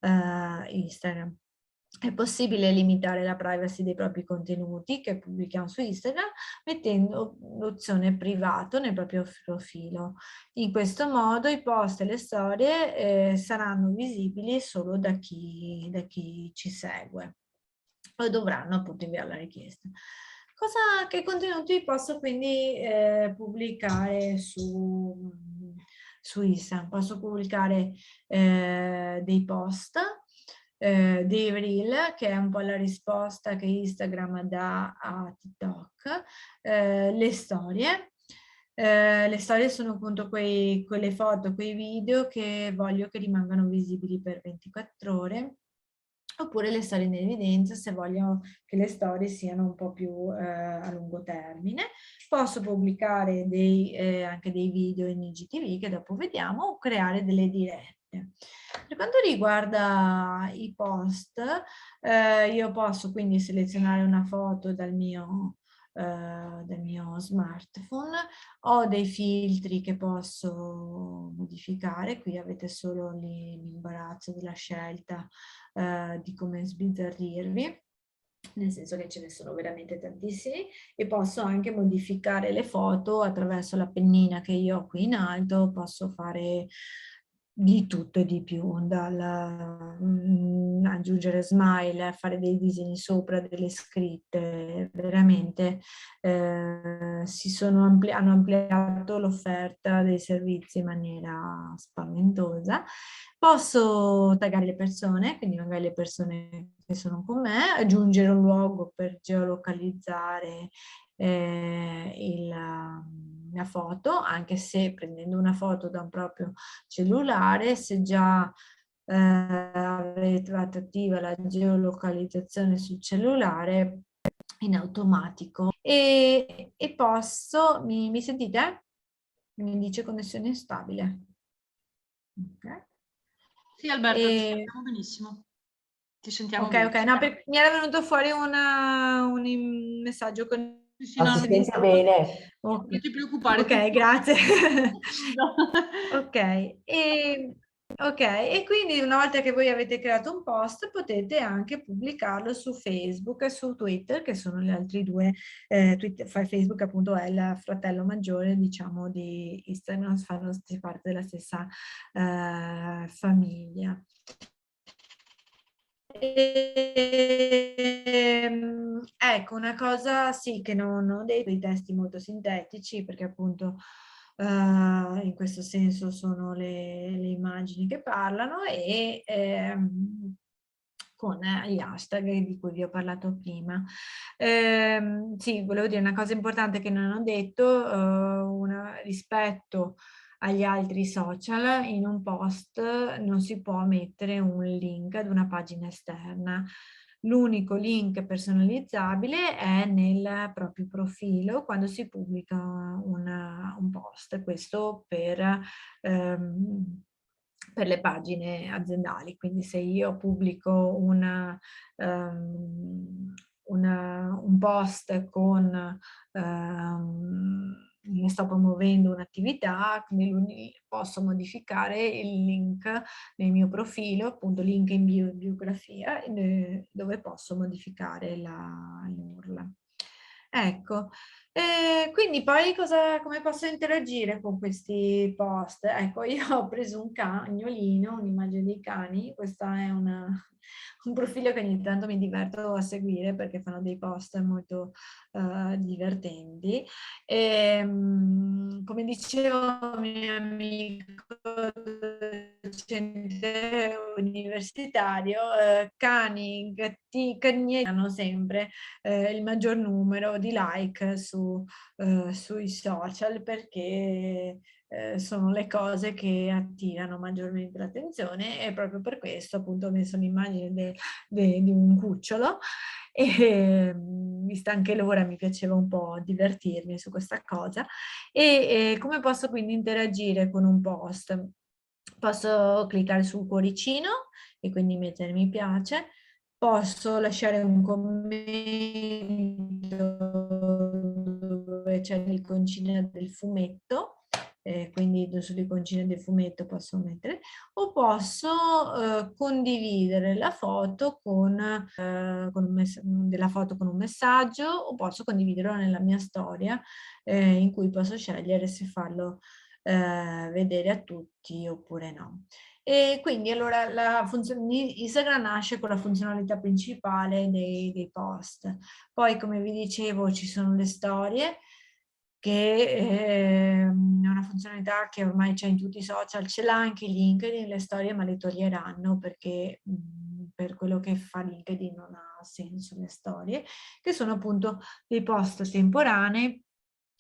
Instagram. È possibile limitare la privacy dei propri contenuti che pubblichiamo su Instagram mettendo l'opzione privato nel proprio profilo. In questo modo i post e le storie saranno visibili solo da chi ci segue, o dovranno appunto inviare la richiesta. Che contenuti posso quindi pubblicare su Instagram? Posso pubblicare dei post, dei reel, che è un po' la risposta che Instagram dà a TikTok, le storie. Le storie sono appunto quelle foto, quei video che voglio che rimangano visibili per 24 ore, oppure le storie in evidenza, se voglio che le storie siano un po' più a lungo termine. Posso pubblicare anche dei video in IGTV, che dopo vediamo, o creare delle dirette. Per quanto riguarda i post, io posso quindi selezionare una foto dal mio smartphone. Ho dei filtri che posso modificare, qui avete solo l'imbarazzo della scelta di come sbizzarrirvi, nel senso che ce ne sono veramente tantissimi, e posso anche modificare le foto attraverso la pennina che io ho qui in alto. Posso fare di tutto e di più, aggiungere smile, fare dei disegni sopra, delle scritte. Veramente hanno ampliato l'offerta dei servizi in maniera spaventosa. Posso taggare le persone, quindi magari le persone che sono con me, aggiungere un luogo per geolocalizzare la foto, anche se prendendo una foto da un proprio cellulare, se già avete trovato attiva la geolocalizzazione sul cellulare in automatico. E posso, mi sentite? Mi dice connessione instabile. Ok. Sì, Alberta, ti sentiamo benissimo. Ti sentiamo Ok, bene. ok, no, mi era venuto fuori un messaggio con Sì, sì, Ma no, si non sente bene? Ok, ti preoccupare, ok, tutto grazie. fluido. Ok, e quindi una volta che voi avete creato un post potete anche pubblicarlo su Facebook e su Twitter, che sono gli altri due. Twitter, Facebook appunto è il fratello maggiore, diciamo, di Instagram, fanno parte della stessa famiglia. Ecco, una cosa sì che non ho detto, i testi molto sintetici, perché appunto in questo senso sono le immagini che parlano, e con gli hashtag di cui vi ho parlato prima. Sì, volevo dire una cosa importante che non ho detto, rispetto agli altri social, in un post non si può mettere un link ad una pagina esterna. L'unico link personalizzabile è nel proprio profilo quando si pubblica un post, questo per le pagine aziendali. Quindi se io pubblico un post con ne sto promuovendo un'attività, quindi posso modificare il link nel mio profilo, appunto link in biografia, dove posso modificare l'URL. Ecco, quindi poi come posso interagire con questi post? Ecco, io ho preso un cagnolino, un'immagine dei cani, questa è un profilo che ogni tanto mi diverto a seguire perché fanno dei post molto divertenti. Come dicevo, mio amico docente universitario, cani, gatti, cagnetti hanno sempre il maggior numero di like sui social, perché sono le cose che attirano maggiormente l'attenzione, e proprio per questo appunto ho messo un'immagine di un cucciolo, e vista anche l'ora mi piaceva un po' divertirmi su questa cosa. E come posso quindi interagire con un post? Posso cliccare sul cuoricino e quindi mettere mi piace, posso lasciare un commento dove c'è l'iconcina del fumetto, quindi sull'iconcina del fumetto posso mettere, o posso condividere la foto della foto con un messaggio, o posso condividerlo nella mia storia, in cui posso scegliere se farlo vedere a tutti oppure no. E quindi allora Instagram nasce con la funzionalità principale dei post. Poi, come vi dicevo, ci sono le storie, che è una funzionalità che ormai c'è in tutti i social, ce l'ha anche LinkedIn, le storie, ma le toglieranno perché per quello che fa LinkedIn non ha senso le storie, che sono appunto dei post temporanei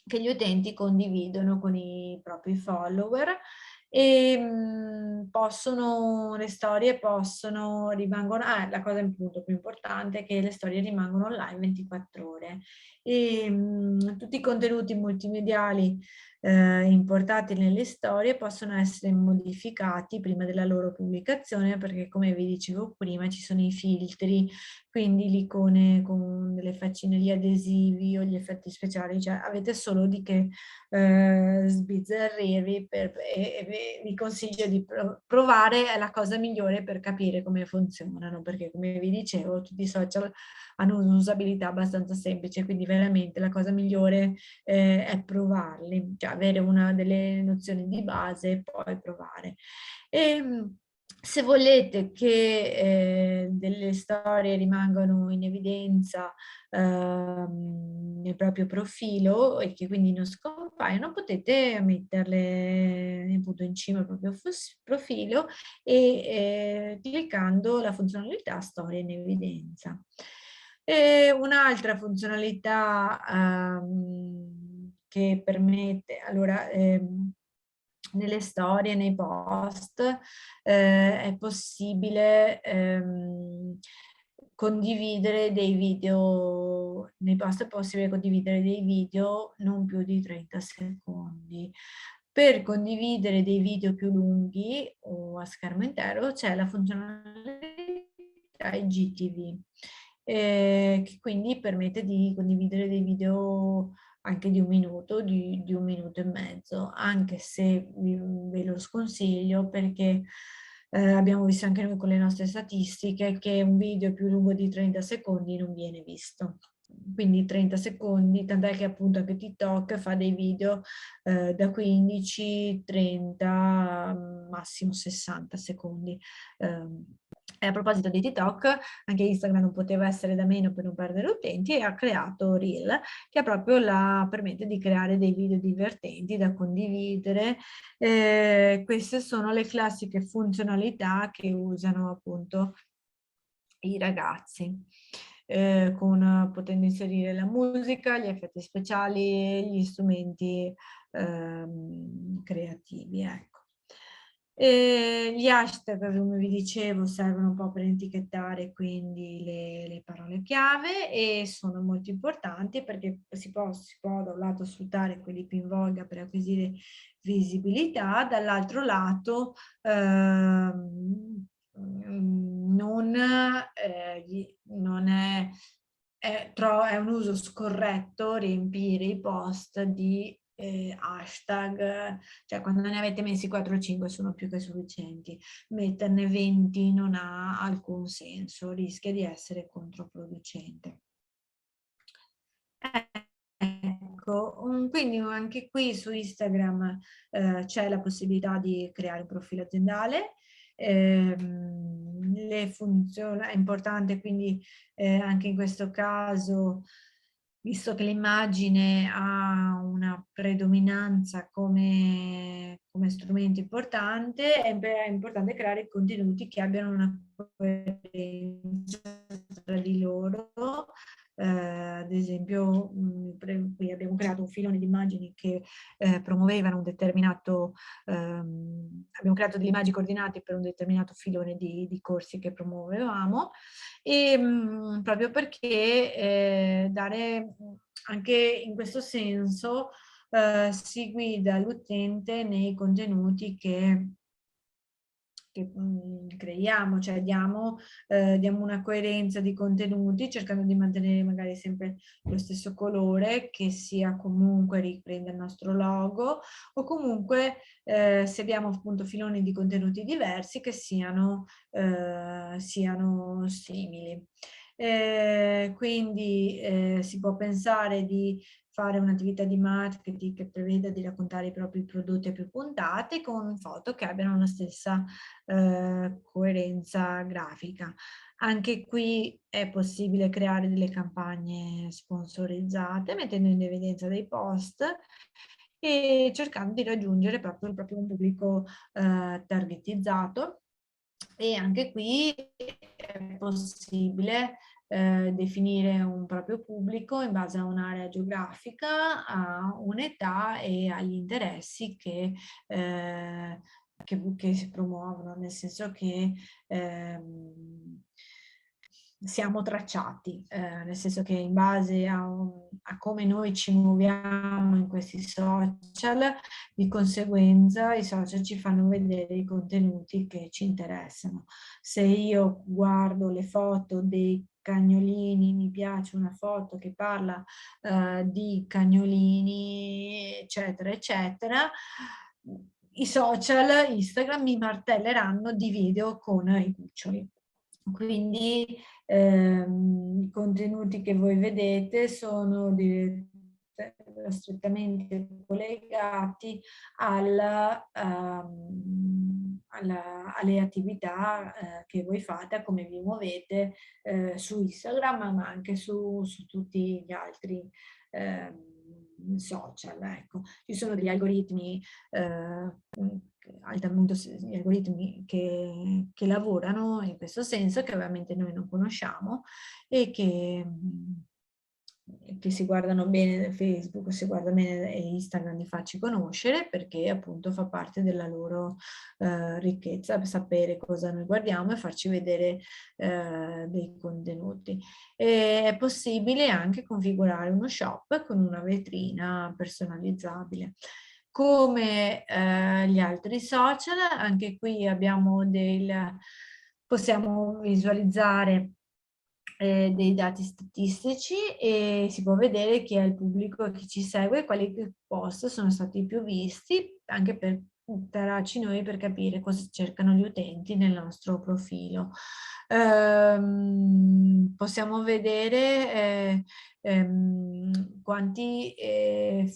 che gli utenti condividono con i propri follower, e le storie rimangono, la cosa appunto più importante è che le storie rimangono online 24 ore, e tutti i contenuti multimediali importati nelle storie possono essere modificati prima della loro pubblicazione, perché come vi dicevo prima ci sono i filtri, quindi le icone con delle faccine, gli adesivi o gli effetti speciali, cioè avete solo di che sbizzarrirvi, e vi consiglio di provare, è la cosa migliore per capire come funzionano, perché come vi dicevo tutti i social hanno un'usabilità abbastanza semplice, quindi veramente la cosa migliore è provarli, cioè avere una delle nozioni di base e poi provare. Se volete che delle storie rimangano in evidenza nel proprio profilo e che quindi non scompaiono, potete metterle appunto in cima al proprio profilo, e cliccando la funzionalità storia in evidenza. Un'altra funzionalità che permette, allora nelle storie, nei post, è possibile condividere dei video, nei post è possibile condividere dei video non più di 30 secondi. Per condividere dei video più lunghi o a schermo intero c'è la funzionalità IGTV, che quindi permette di condividere dei video anche di 1 minuto, di 1 minuto e mezzo, anche se ve lo sconsiglio perché abbiamo visto anche noi con le nostre statistiche che un video più lungo di 30 secondi non viene visto. Quindi 30 secondi, tant'è che appunto anche TikTok fa dei video da 15, 30, massimo 60 secondi. E a proposito di TikTok, anche Instagram non poteva essere da meno per non perdere utenti e ha creato Reel, che proprio permette di creare dei video divertenti da condividere. Queste sono le classiche funzionalità che usano appunto i ragazzi, potendo inserire la musica, gli effetti speciali, gli strumenti creativi, ecco. Gli hashtag, come vi dicevo, servono un po' per etichettare quindi le parole chiave e sono molto importanti perché si può da un lato sfruttare quelli più in voga per acquisire visibilità, dall'altro lato non è un uso scorretto riempire i post di hashtag, cioè quando ne avete messi 4 o 5 sono più che sufficienti, metterne 20 non ha alcun senso, rischia di essere controproducente. Ecco, quindi anche qui su Instagram c'è la possibilità di creare un profilo aziendale. Le funzioni, è importante quindi anche in questo caso, visto che l'immagine ha una predominanza come strumento importante, è importante creare contenuti che abbiano una coerenza tra di loro. Ad esempio, qui abbiamo creato un filone di immagini che promuovevano un determinato, abbiamo creato delle immagini coordinate per un determinato filone di corsi che promuovevamo, e proprio perché dare anche in questo senso si guida l'utente nei contenuti che creiamo, cioè diamo una coerenza di contenuti cercando di mantenere magari sempre lo stesso colore, che sia comunque riprenda il nostro logo, o comunque se abbiamo appunto filoni di contenuti diversi che siano simili. Quindi si può pensare di fare un'attività di marketing che preveda di raccontare i propri prodotti a più puntate con foto che abbiano la stessa coerenza grafica. Anche qui è possibile creare delle campagne sponsorizzate mettendo in evidenza dei post e cercando di raggiungere proprio il proprio pubblico targetizzato. E anche qui è possibile definire un proprio pubblico in base a un'area geografica, a un'età e agli interessi che si promuovono, nel senso che siamo tracciati, nel senso che in base a come noi ci muoviamo in questi social, di conseguenza i social ci fanno vedere i contenuti che ci interessano. Se io guardo le foto dei cagnolini, mi piace una foto che parla di cagnolini, eccetera, eccetera, i social, Instagram mi martelleranno di video con i cuccioli. Quindi i contenuti che voi vedete sono strettamente collegati alle attività che voi fate, a come vi muovete su Instagram, ma anche su tutti gli altri social. Ecco. Ci sono degli algoritmi altamente gli algoritmi che lavorano in questo senso, che ovviamente noi non conosciamo e che che si guardano bene Facebook, si guarda bene Instagram, di farci conoscere, perché appunto fa parte della loro ricchezza, per sapere cosa noi guardiamo e farci vedere dei contenuti. E è possibile anche configurare uno shop con una vetrina personalizzabile. Come gli altri social, anche qui abbiamo possiamo visualizzare dei dati statistici e si può vedere chi è il pubblico che ci segue, quali post sono stati più visti, anche per darci noi per capire cosa cercano gli utenti nel nostro profilo. Possiamo vedere quanti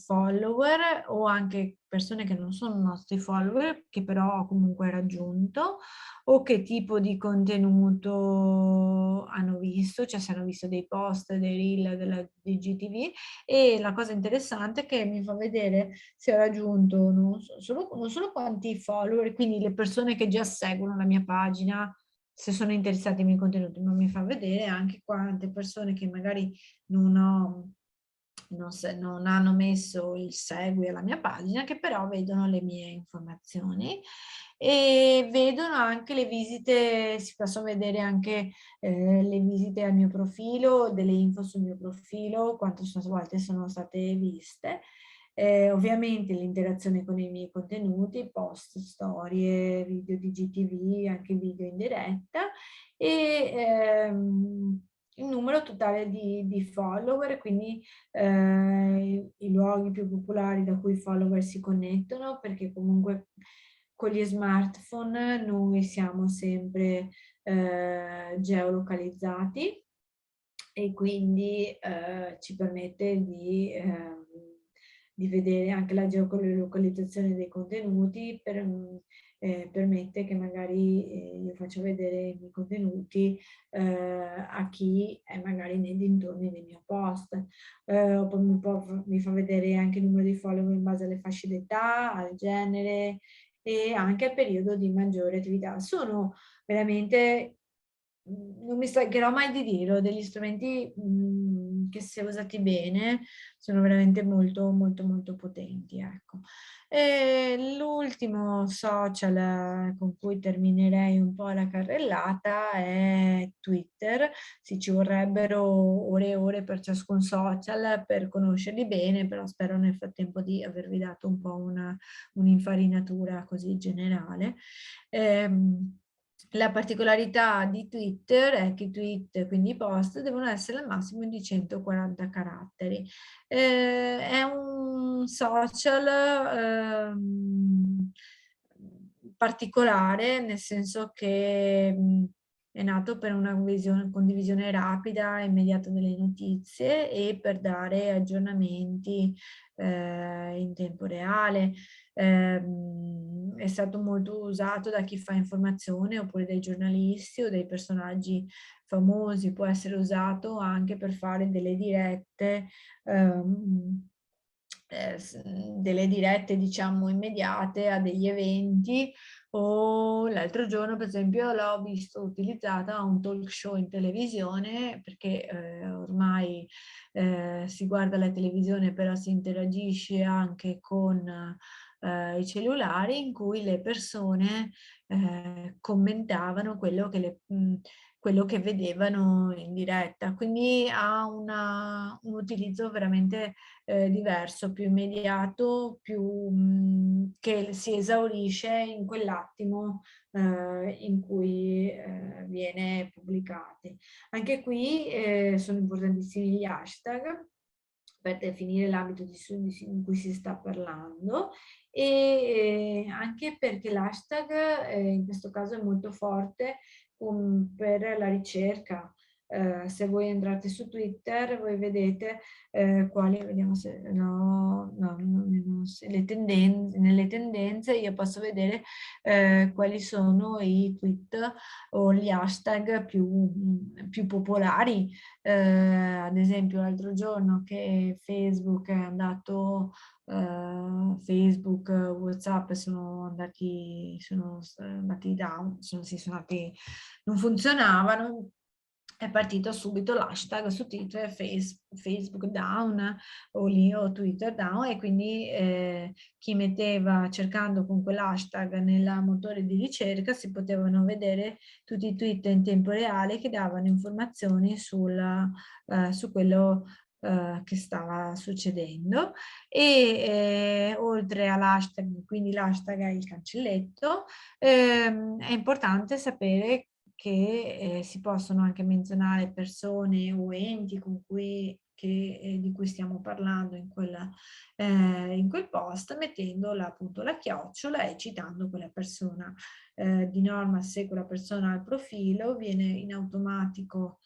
follower o anche persone che non sono nostri follower, che però comunque raggiunto, o che tipo di contenuto hanno visto, cioè se hanno visto dei post, dei reel di IGTV. E la cosa interessante è che mi fa vedere se ho raggiunto non solo quanti follower, quindi le persone che già seguono la mia pagina, se sono interessati ai miei contenuti, ma mi fa vedere anche quante persone che magari non hanno messo il segui alla mia pagina, che però vedono le mie informazioni e vedono anche le visite. Si possono vedere anche le visite al mio profilo, delle info sul mio profilo, quante volte sono state viste. Ovviamente l'interazione con i miei contenuti, post, storie, video di GTV, anche video in diretta, e il numero totale di follower, quindi i luoghi più popolari da cui i follower si connettono, perché comunque con gli smartphone noi siamo sempre geolocalizzati e quindi ci permette di vedere anche la geolocalizzazione dei contenuti, permette che magari io faccio vedere i miei contenuti a chi è magari nei dintorni del mio post. Poi mi fa vedere anche il numero di follower in base alle fasce d'età, al genere e anche al periodo di maggiore attività. Sono veramente, non mi stancherò mai di dirlo, degli strumenti che, se usati bene, sono veramente molto molto molto potenti, ecco. E l'ultimo social con cui terminerei un po' la carrellata è Twitter. Sì, ci vorrebbero ore e ore per ciascun social per conoscerli bene, però spero nel frattempo di avervi dato un po' un'infarinatura così generale. La particolarità di Twitter è che i tweet, quindi i post, devono essere al massimo di 140 caratteri. È un social particolare, nel senso che è nato per una condivisione rapida e immediata delle notizie e per dare aggiornamenti in tempo reale. È stato molto usato da chi fa informazione oppure dai giornalisti o dai personaggi famosi. Può essere usato anche per fare delle dirette diciamo immediate a degli eventi. O l'altro giorno per esempio l'ho visto utilizzata a un talk show in televisione, perché ormai si guarda la televisione però si interagisce anche con i cellulari, in cui le persone commentavano quello che vedevano in diretta, quindi ha un utilizzo veramente diverso, più immediato, che si esaurisce in quell'attimo in cui viene pubblicati. Anche qui sono importantissimi gli hashtag per definire l'ambito in cui si sta parlando, e anche perché l'hashtag in questo caso è molto forte per la ricerca. Se voi entrate su Twitter, voi vedete quali, vediamo se nelle tendenze io posso vedere quali sono i tweet o gli hashtag più popolari. Ad esempio l'altro giorno che Facebook è andato, Facebook, WhatsApp sono andati down, non funzionavano. è partito subito l'hashtag su Twitter, Facebook down o Twitter down, e quindi chi metteva, cercando con quell'hashtag nel motore di ricerca, si potevano vedere tutti i tweet in tempo reale che davano informazioni su quello che stava succedendo. E oltre all'hashtag, quindi l'hashtag è il cancelletto, è importante sapere che si possono anche menzionare persone o enti di cui stiamo parlando in quel post, mettendo appunto la chiocciola e citando quella persona. Di norma, se quella persona ha il profilo, viene in automatico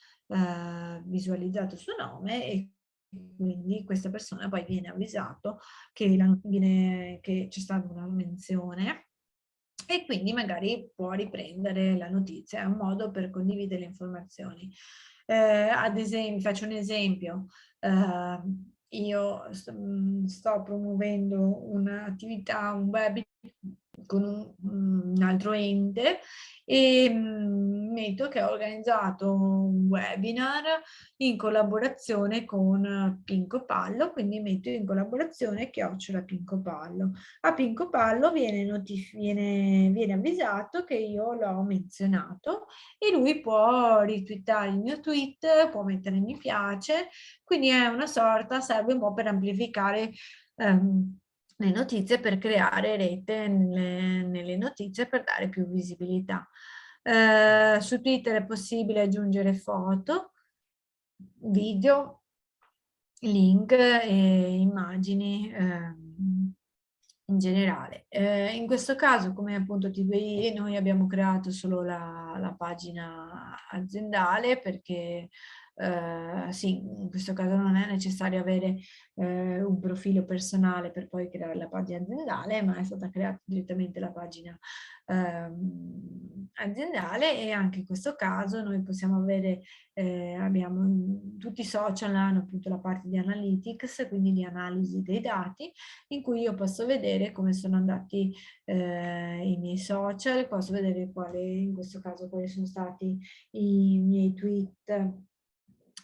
visualizzato il suo nome, e quindi questa persona poi viene avvisato che c'è stata una menzione, e quindi magari può riprendere la notizia. È un modo per condividere le informazioni. Ad esempio, faccio un esempio, io sto promuovendo un'attività, un webinar con un altro ente, e metto che ho organizzato un webinar in collaborazione con Pinco Pallo, quindi metto in collaborazione @ Pinco Pallo. A Pinco Pallo viene avvisato che io l'ho menzionato, e lui può retweetare il mio tweet, può mettere mi piace, quindi è una sorta, serve un po' per amplificare le notizie, per creare rete nelle notizie, per dare più visibilità. Su Twitter è possibile aggiungere foto, video, link e immagini in generale. In questo caso, come appunto TVI, noi abbiamo creato solo la pagina aziendale, perché sì, in questo caso non è necessario avere un profilo personale per poi creare la pagina aziendale, ma è stata creata direttamente la pagina aziendale. E anche in questo caso noi possiamo avere, abbiamo tutti i social hanno appunto la parte di analytics, quindi di analisi dei dati, in cui io posso vedere come sono andati i miei social, posso vedere in questo caso quali sono stati i miei tweet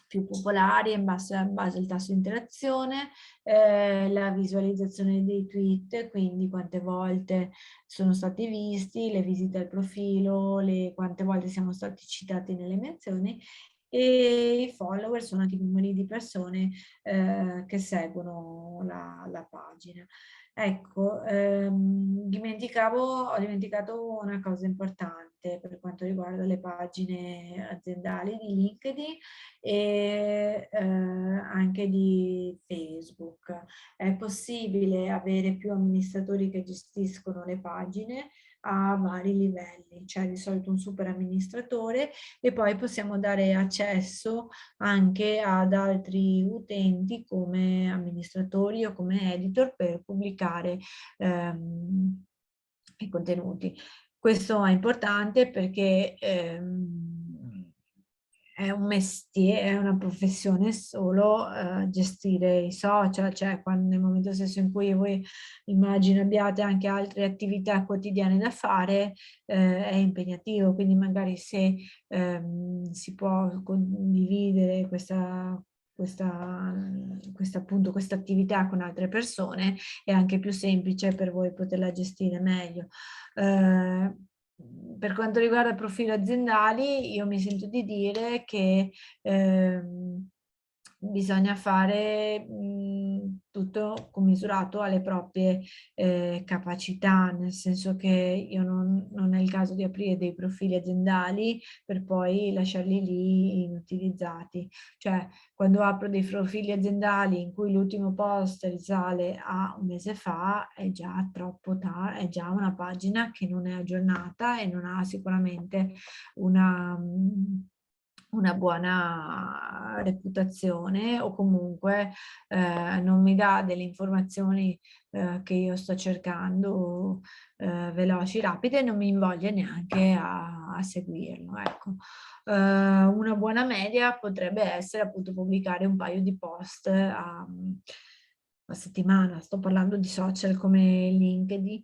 più popolari in base al tasso di interazione, la visualizzazione dei tweet, quindi quante volte sono stati visti, le visite al profilo, quante volte siamo stati citati nelle menzioni, e i follower sono anche i numeri di persone che seguono la pagina. Ecco, ho dimenticato una cosa importante per quanto riguarda le pagine aziendali di LinkedIn e anche di Facebook. È possibile avere più amministratori che gestiscono le pagine a vari livelli, cioè di solito un super amministratore, e poi possiamo dare accesso anche ad altri utenti come amministratori o come editor per pubblicare i contenuti. Questo è importante perché è un mestiere, è una professione solo gestire i social, cioè nel momento stesso in cui voi immagino abbiate anche altre attività quotidiane da fare, è impegnativo, quindi magari se si può condividere appunto questa attività con altre persone, è anche più semplice per voi poterla gestire meglio. Per quanto riguarda i profili aziendali, io mi sento di dire che bisogna fare tutto commisurato alle proprie capacità, nel senso che io non è il caso di aprire dei profili aziendali per poi lasciarli lì inutilizzati. Cioè, quando apro dei profili aziendali in cui l'ultimo post risale a un mese fa, è già troppo tardi, è già una pagina che non è aggiornata e non ha sicuramente una buona reputazione, o comunque non mi dà delle informazioni che io sto cercando veloci, rapide, e non mi invoglia neanche a seguirlo. Ecco. Una buona media potrebbe essere appunto pubblicare un paio di post a settimana. Sto parlando di social come LinkedIn.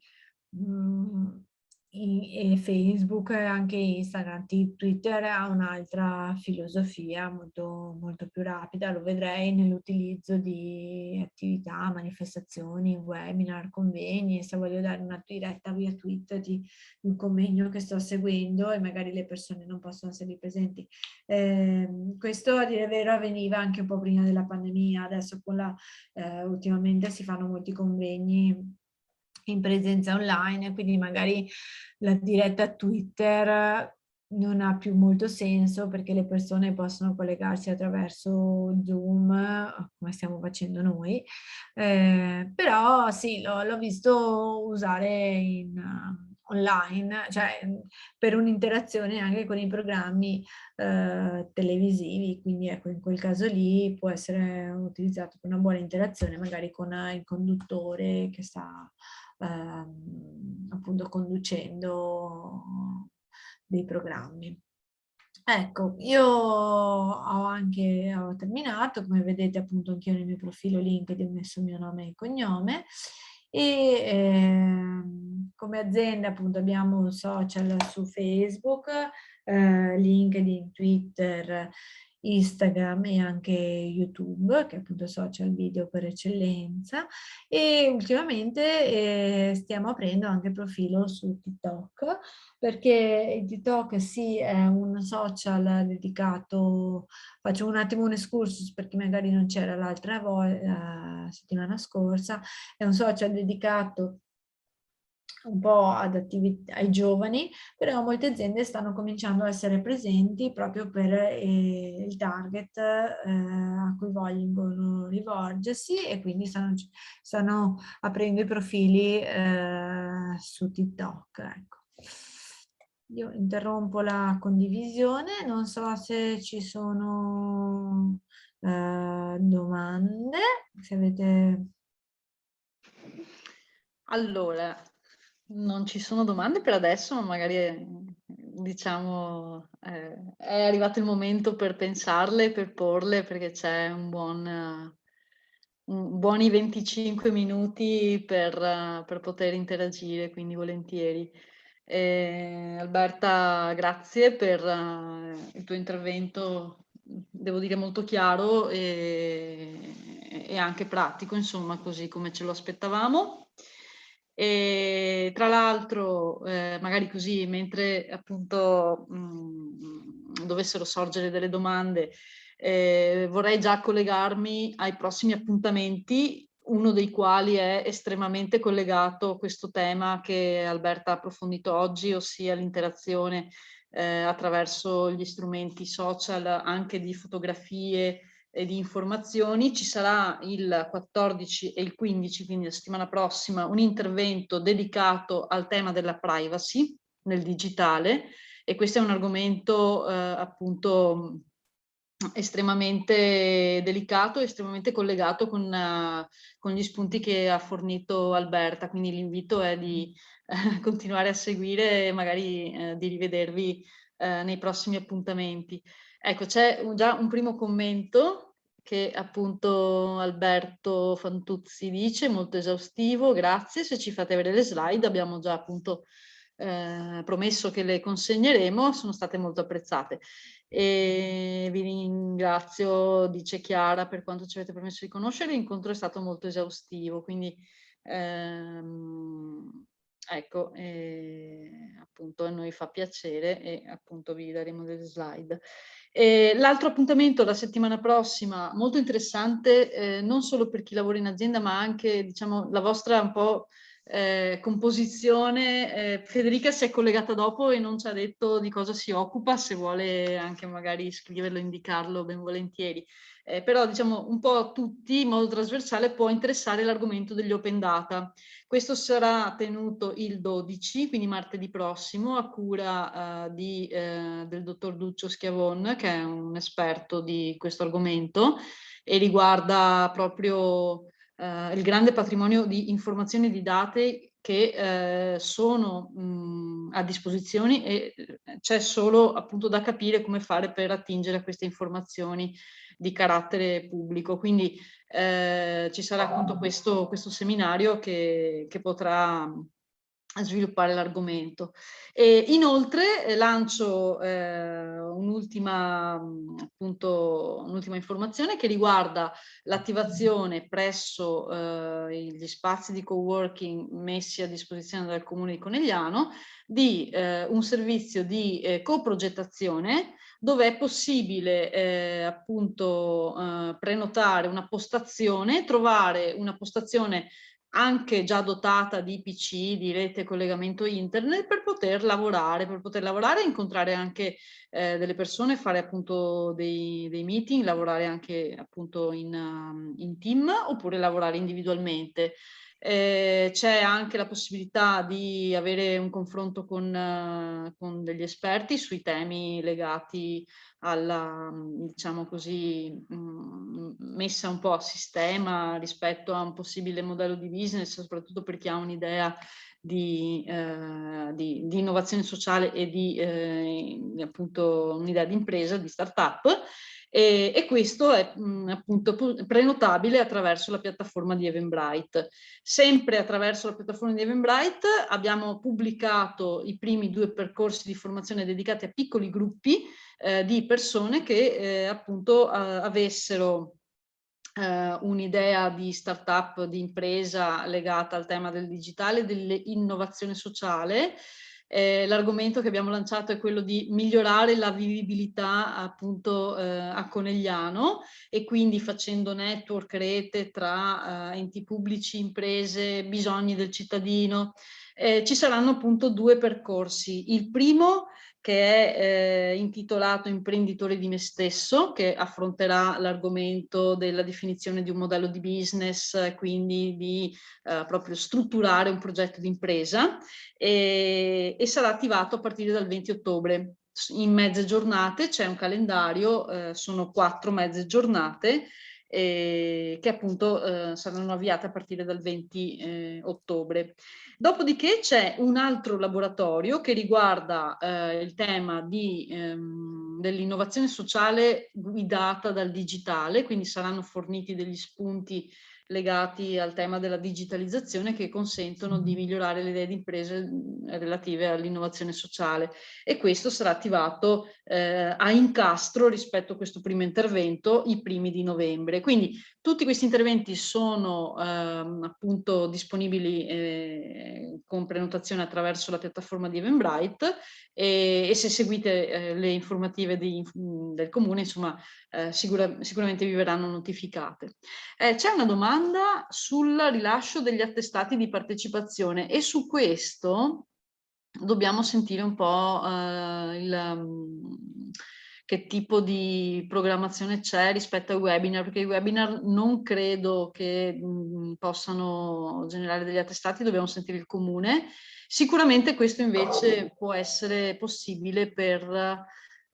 e Facebook e anche Instagram. Twitter ha un'altra filosofia molto, molto più rapida, lo vedrei nell'utilizzo di attività, manifestazioni, webinar, convegni. Se voglio dare una diretta via Twitter di un convegno che sto seguendo e magari le persone non possono essere presenti. Questo a dire vero avveniva anche un po' prima della pandemia, adesso ultimamente si fanno molti convegni in presenza online, quindi magari la diretta Twitter non ha più molto senso perché le persone possono collegarsi attraverso Zoom, come stiamo facendo noi, però sì, l'ho visto usare online, cioè per un'interazione anche con i programmi televisivi, quindi ecco, in quel caso lì può essere utilizzato per una buona interazione magari con il conduttore che sta appunto conducendo dei programmi. Ecco, io ho terminato, come vedete appunto anch'io nel mio profilo LinkedIn ho messo il mio nome e cognome e come azienda appunto abbiamo social su Facebook, LinkedIn, Twitter, Instagram e anche YouTube, che è appunto social video per eccellenza, e ultimamente stiamo aprendo anche profilo su TikTok, perché il TikTok sì è un social dedicato, faccio un attimo un excursus perché magari non c'era l'altra volta, la settimana scorsa, è un social dedicato un po' ai giovani, però molte aziende stanno cominciando a essere presenti proprio per il target a cui vogliono rivolgersi e quindi stanno aprendo i profili su TikTok. Ecco. Io interrompo la condivisione, non so se ci sono domande, se avete... Allora, non ci sono domande per adesso, ma magari diciamo è arrivato il momento per pensarle, per porle, perché c'è buoni 25 minuti per poter interagire, quindi volentieri. Alberta, grazie per il tuo intervento, devo dire molto chiaro e anche pratico, insomma, così come ce lo aspettavamo. E tra l'altro, magari così, mentre appunto dovessero sorgere delle domande, vorrei già collegarmi ai prossimi appuntamenti, uno dei quali è estremamente collegato a questo tema che Alberta ha approfondito oggi, ossia l'interazione attraverso gli strumenti social, anche di fotografie e di informazioni. Ci sarà il 14 e il 15, quindi la settimana prossima, un intervento dedicato al tema della privacy nel digitale, e questo è un argomento appunto estremamente delicato, estremamente collegato con gli spunti che ha fornito Alberta, quindi l'invito è di continuare a seguire e magari di rivedervi nei prossimi appuntamenti. Ecco, c'è già un primo commento che appunto Alberto Fantuzzi dice, molto esaustivo, grazie, se ci fate avere le slide abbiamo già appunto promesso che le consegneremo, sono state molto apprezzate. E vi ringrazio, dice Chiara, per quanto ci avete permesso di conoscere, l'incontro è stato molto esaustivo, quindi ecco, appunto a noi fa piacere e appunto vi daremo delle slide. L'altro appuntamento la settimana prossima, molto interessante, non solo per chi lavora in azienda, ma anche diciamo la vostra un po' composizione. Federica si è collegata dopo e non ci ha detto di cosa si occupa, se vuole anche magari scriverlo, indicarlo ben volentieri. Però diciamo un po' a tutti in modo trasversale può interessare l'argomento degli open data. Questo sarà tenuto il 12, quindi martedì prossimo, a cura del dottor Duccio Schiavon, che è un esperto di questo argomento e riguarda proprio il grande patrimonio di informazioni e di dati che sono a disposizione, e c'è solo appunto da capire come fare per attingere a queste informazioni di carattere pubblico. Quindi ci sarà appunto questo seminario che potrà sviluppare l'argomento. E inoltre lancio un'ultima informazione che riguarda l'attivazione presso gli spazi di coworking messi a disposizione dal Comune di Conegliano di un servizio di coprogettazione, dove è possibile appunto prenotare una postazione, trovare una postazione anche già dotata di PC, di rete e collegamento internet, per poter lavorare e incontrare anche delle persone, fare appunto dei meeting, lavorare anche appunto in team, oppure lavorare individualmente. C'è anche la possibilità di avere un confronto con degli esperti sui temi legati alla, diciamo così, messa un po' a sistema rispetto a un possibile modello di business, soprattutto per chi ha un'idea di innovazione sociale e di appunto un'idea di impresa, di startup. E questo è appunto prenotabile attraverso la piattaforma di Eventbrite. Sempre attraverso la piattaforma di Eventbrite abbiamo pubblicato i primi 2 percorsi di formazione dedicati a piccoli gruppi di persone che appunto avessero un'idea di startup, di impresa legata al tema del digitale e dell'innovazione sociale. L'argomento che abbiamo lanciato è quello di migliorare la vivibilità appunto a Conegliano, e quindi facendo network, rete tra enti pubblici, imprese, bisogni del cittadino. Ci saranno appunto 2 percorsi. Il primo, che è intitolato Imprenditore di me stesso, che affronterà l'argomento della definizione di un modello di business, quindi di proprio strutturare un progetto di impresa, e sarà attivato a partire dal 20 ottobre. In mezze giornate c'è un calendario, sono 4 mezze giornate, che appunto saranno avviate a partire dal 20 ottobre. Dopodiché c'è un altro laboratorio che riguarda il tema dell'innovazione sociale guidata dal digitale, quindi saranno forniti degli spunti legati al tema della digitalizzazione che consentono di migliorare le idee di imprese relative all'innovazione sociale, e questo sarà attivato a incastro rispetto a questo primo intervento i primi di novembre. Quindi tutti questi interventi sono appunto disponibili con prenotazione attraverso la piattaforma di Eventbrite, e se seguite le informative del comune, insomma, sicuramente vi verranno notificate. C'è una domanda sul rilascio degli attestati di partecipazione, e su questo dobbiamo sentire un po' che tipo di programmazione c'è rispetto ai webinar, perché i webinar non credo che possano generare degli attestati, dobbiamo sentire il comune. Sicuramente questo invece può essere possibile per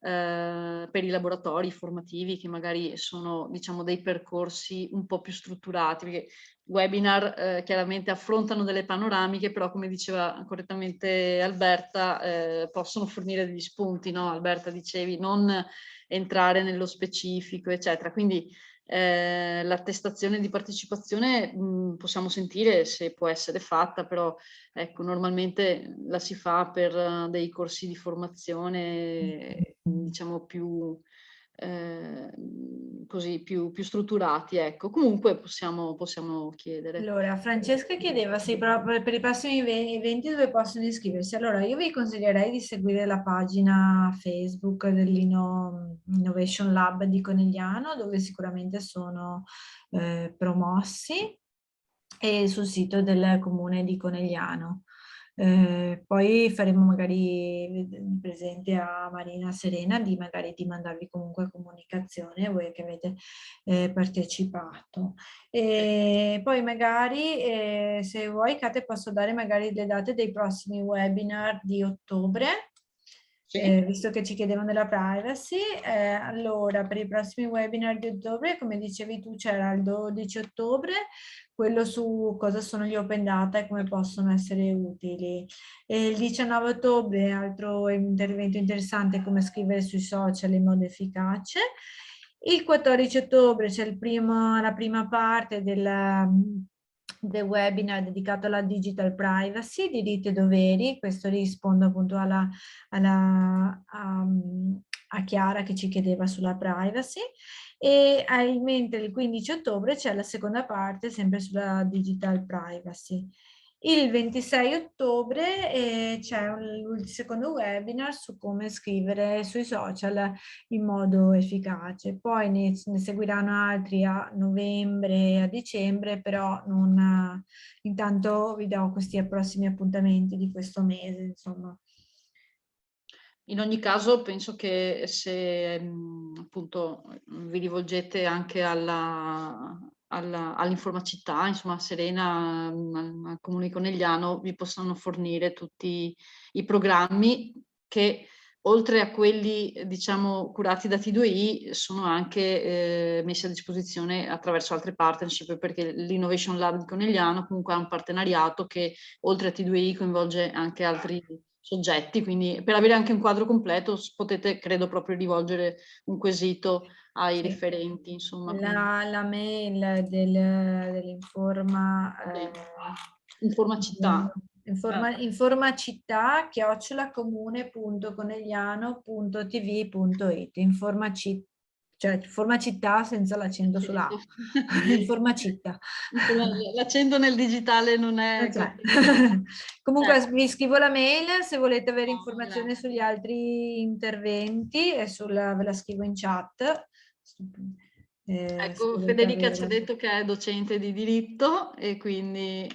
i laboratori formativi, che magari sono, diciamo, dei percorsi un po' più strutturati, perché webinar chiaramente affrontano delle panoramiche, però come diceva correttamente Alberta, possono fornire degli spunti, no? Alberta, dicevi, non entrare nello specifico, eccetera. Quindi l'attestazione di partecipazione possiamo sentire se può essere fatta, però ecco, normalmente la si fa per dei corsi di formazione, diciamo, più così, più strutturati, ecco. Comunque possiamo chiedere. Allora, Francesca chiedeva se per i prossimi eventi dove possono iscriversi. Allora, io vi consiglierei di seguire la pagina Facebook dell'Innovation Lab di Conegliano, dove sicuramente sono promossi, e sul sito del comune di Conegliano. Poi faremo magari presente a Marina Serena magari di mandarvi comunque comunicazione voi che avete partecipato. E poi magari se vuoi, Kate, posso dare magari le date dei prossimi webinar di ottobre. Sì. Visto che ci chiedevano della privacy, allora per i prossimi webinar di ottobre, come dicevi tu, c'era il 12 ottobre, quello su cosa sono gli open data e come possono essere utili. E il 19 ottobre, altro intervento interessante, come scrivere sui social in modo efficace. Il 14 ottobre c'è la prima parte del webinar dedicato alla digital privacy, diritti e doveri. Questo rispondo appunto a Chiara che ci chiedeva sulla privacy. E mentre il 15 ottobre c'è la seconda parte sempre sulla digital privacy. Il 26 ottobre c'è il secondo webinar su come scrivere sui social in modo efficace. Poi ne seguiranno altri a novembre e a dicembre, però non, intanto vi do questi prossimi appuntamenti di questo mese, insomma. In ogni caso penso che se appunto vi rivolgete anche all'informacità, insomma Serena, al Comune di Conegliano, vi possono fornire tutti i programmi che oltre a quelli diciamo curati da T2I sono anche messi a disposizione attraverso altre partnership, perché l'Innovation Lab di Conegliano comunque ha un partenariato che oltre a T2I coinvolge anche altri soggetti, quindi per avere anche un quadro completo potete, credo, proprio rivolgere un quesito ai referenti, insomma. La mail dell'informa... Informacità. Informacità @comune.conegliano.tv.it cioè informacità senza l'accento sulla A. Informacità. L'accento nel digitale non è... Comunque vi scrivo la mail se volete avere No, informazioni grazie. sugli altri interventi e ve la scrivo in chat. Ecco, Federica ci ha detto che è docente di diritto e quindi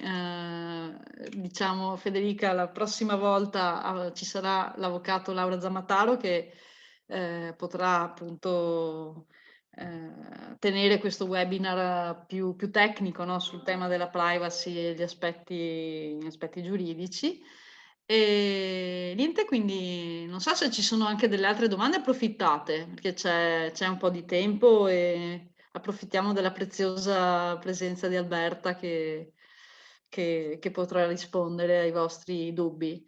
diciamo Federica la prossima volta ci sarà l'avvocato Laura Zammataro che potrà appunto tenere questo webinar più tecnico, no, sul tema della privacy e gli aspetti giuridici. E niente, quindi non so se ci sono anche delle altre domande, approfittate perché c'è un po' di tempo e approfittiamo della preziosa presenza di Alberta che potrà rispondere ai vostri dubbi.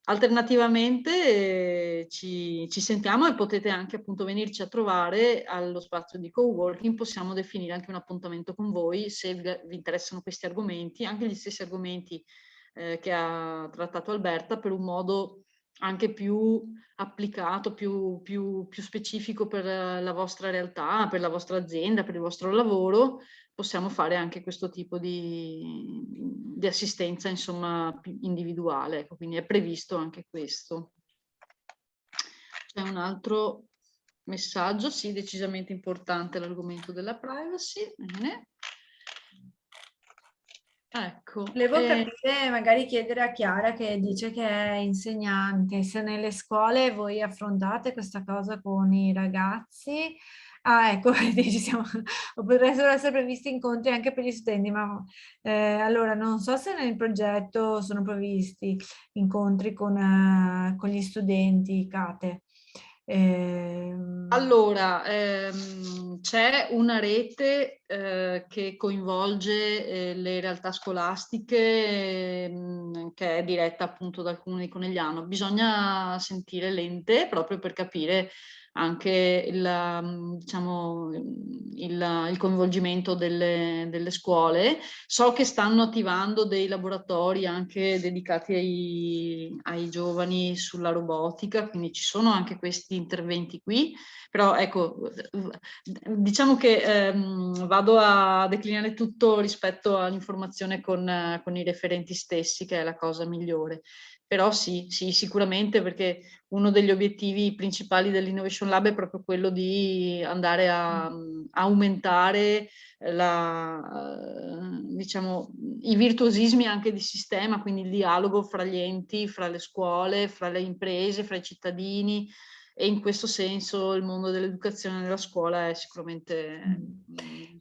Alternativamente ci sentiamo e potete anche appunto venirci a trovare allo spazio di coworking, possiamo definire anche un appuntamento con voi se vi interessano questi argomenti, anche gli stessi argomenti che ha trattato Alberta, per un modo anche più applicato, più specifico per la vostra realtà, per la vostra azienda, per il vostro lavoro, possiamo fare anche questo tipo di assistenza, insomma, più individuale. Ecco, quindi è previsto anche questo. C'è un altro messaggio, sì, decisamente importante l'argomento della privacy. Bene. Ecco. Volevo capire, magari chiedere a Chiara che dice che è insegnante, se nelle scuole voi affrontate questa cosa con i ragazzi. Ah, ecco, potrebbero essere previsti incontri anche per gli studenti, ma allora non so se nel progetto sono previsti incontri con gli studenti, Kate. Allora, c'è una rete che coinvolge le realtà scolastiche che è diretta appunto dal Comune di Conegliano. Bisogna sentire l'ente proprio per capire anche diciamo, il coinvolgimento delle scuole. So che stanno attivando dei laboratori anche dedicati ai giovani sulla robotica, quindi ci sono anche questi interventi qui. Però ecco, diciamo che vado a declinare tutto rispetto all'informazione con i referenti stessi, che è la cosa migliore. Però sì, sicuramente, perché uno degli obiettivi principali dell'Innovation Lab è proprio quello di andare a aumentare diciamo, i virtuosismi anche di sistema, quindi il dialogo fra gli enti, fra le scuole, fra le imprese, fra i cittadini, e in questo senso il mondo dell'educazione nella scuola è sicuramente...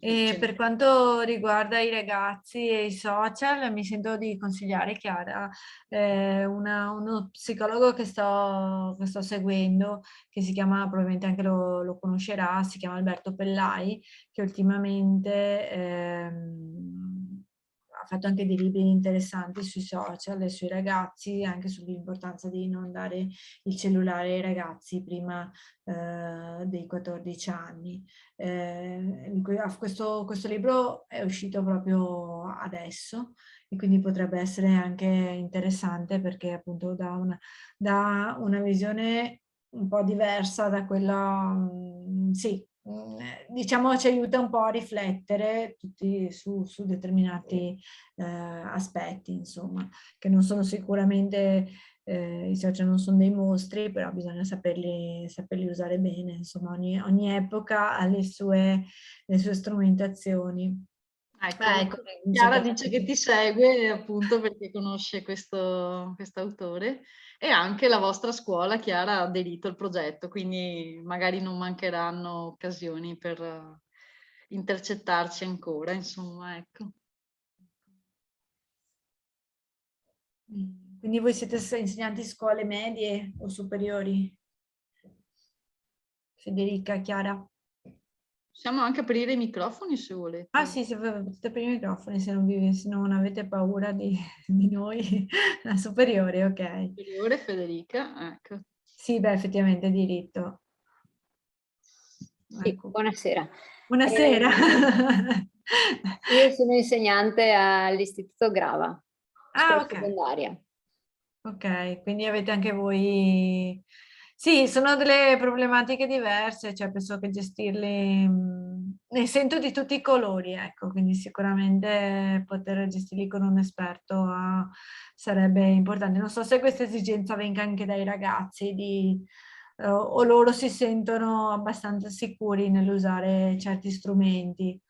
E per quanto riguarda i ragazzi e i social, mi sento di consigliare, Chiara, uno psicologo che sto seguendo, che si chiama, probabilmente anche lo conoscerà, si chiama Alberto Pellai, che ultimamente fatto anche dei libri interessanti sui social e sui ragazzi, anche sull'importanza di non dare il cellulare ai ragazzi prima dei 14 anni. Questo libro è uscito proprio adesso e quindi potrebbe essere anche interessante perché appunto dà una visione un po' diversa da quella, sì, diciamo ci aiuta un po' a riflettere tutti su determinati aspetti, insomma, che non sono sicuramente, i social non sono dei mostri, però bisogna saperli usare bene, insomma, ogni epoca ha le sue strumentazioni. Ecco, Ecco, Chiara dice che ti segue appunto perché conosce quest'autore e anche la vostra scuola, Chiara, ha aderito al progetto, quindi magari non mancheranno occasioni per intercettarci ancora, insomma, ecco. Quindi voi siete insegnanti scuole medie o superiori? Federica, Chiara? Possiamo anche aprire i microfoni se Ah volete. sì, se potete aprire i microfoni se non avete paura di noi. La superiore, ok. Superiore Federica, ecco. Sì, beh, effettivamente è diritto. Sì, Ecco. buonasera. Buonasera. Io sono insegnante all'Istituto Grava, Ah, scuola ok. secondaria. Ok, quindi avete anche voi... Sì, sono delle problematiche diverse, cioè penso che gestirli... ne sento di tutti i colori, ecco, quindi sicuramente poter gestirli con un esperto sarebbe importante. Non so se questa esigenza venga anche dai ragazzi o loro si sentono abbastanza sicuri nell'usare certi strumenti.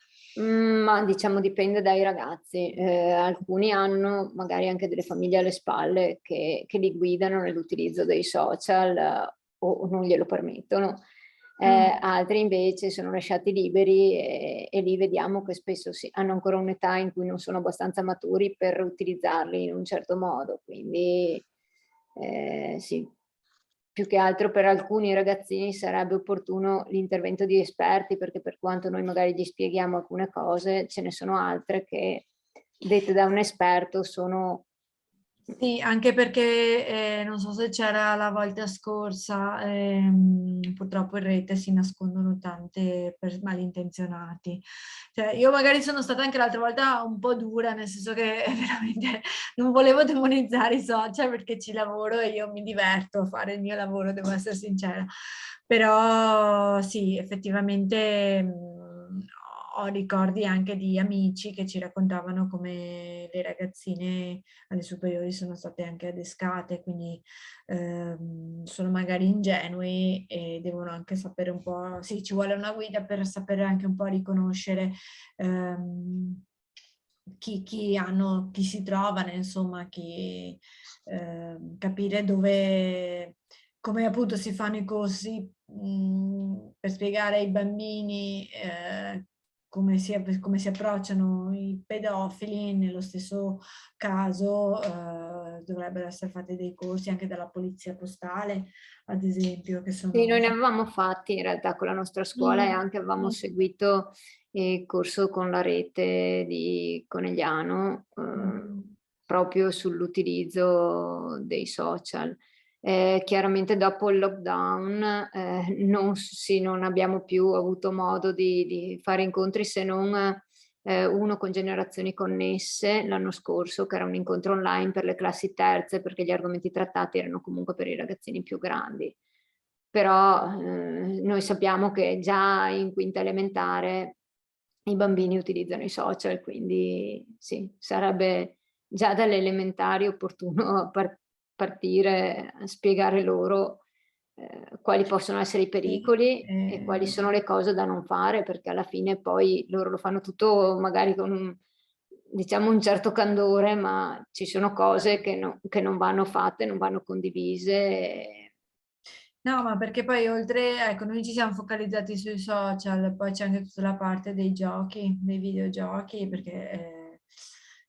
Ma diciamo dipende dai ragazzi. Alcuni hanno magari anche delle famiglie alle spalle che li guidano nell'utilizzo dei social o non glielo permettono. Altri invece sono lasciati liberi e lì vediamo che spesso hanno ancora un'età in cui non sono abbastanza maturi per utilizzarli in un certo modo. Quindi sì, più che altro per alcuni ragazzini sarebbe opportuno l'intervento di esperti, perché per quanto noi magari gli spieghiamo alcune cose, ce ne sono altre che, dette da un esperto, sono... Sì, anche perché non so se c'era la volta scorsa, purtroppo in rete si nascondono tante malintenzionati. Cioè, io magari sono stata anche l'altra volta un po' dura, nel senso che veramente non volevo demonizzare i social perché ci lavoro e io mi diverto a fare il mio lavoro, devo essere sincera. Però sì, effettivamente ho ricordi anche di amici che ci raccontavano come le ragazzine alle superiori sono state anche adescate, quindi sono magari ingenui e devono anche sapere un po', sì, ci vuole una guida per sapere anche un po' riconoscere chi si trovano, insomma, capire dove, come appunto si fanno i corsi per spiegare ai bambini come si approcciano i pedofili. Nello stesso caso dovrebbero essere fatti dei corsi anche dalla polizia postale, ad esempio, che Sì, sono... noi ne avevamo fatti in realtà con la nostra scuola e anche avevamo seguito il corso con la rete di Conegliano proprio sull'utilizzo dei social. Chiaramente dopo il lockdown non abbiamo più avuto modo di fare incontri se non uno con generazioni connesse l'anno scorso, che era un incontro online per le classi terze, perché gli argomenti trattati erano comunque per i ragazzini più grandi. Però noi sappiamo che già in quinta elementare i bambini utilizzano i social, quindi sì, sarebbe già dalle elementari opportuno partire a spiegare loro quali possono essere i Sì, pericoli e quali sono le cose da non fare, perché alla fine poi loro lo fanno tutto magari con diciamo un certo candore, ma ci sono cose che non vanno fatte, non vanno condivise. No, ma perché poi oltre, ecco, noi ci siamo focalizzati sui social, poi c'è anche tutta la parte dei giochi, dei videogiochi, perché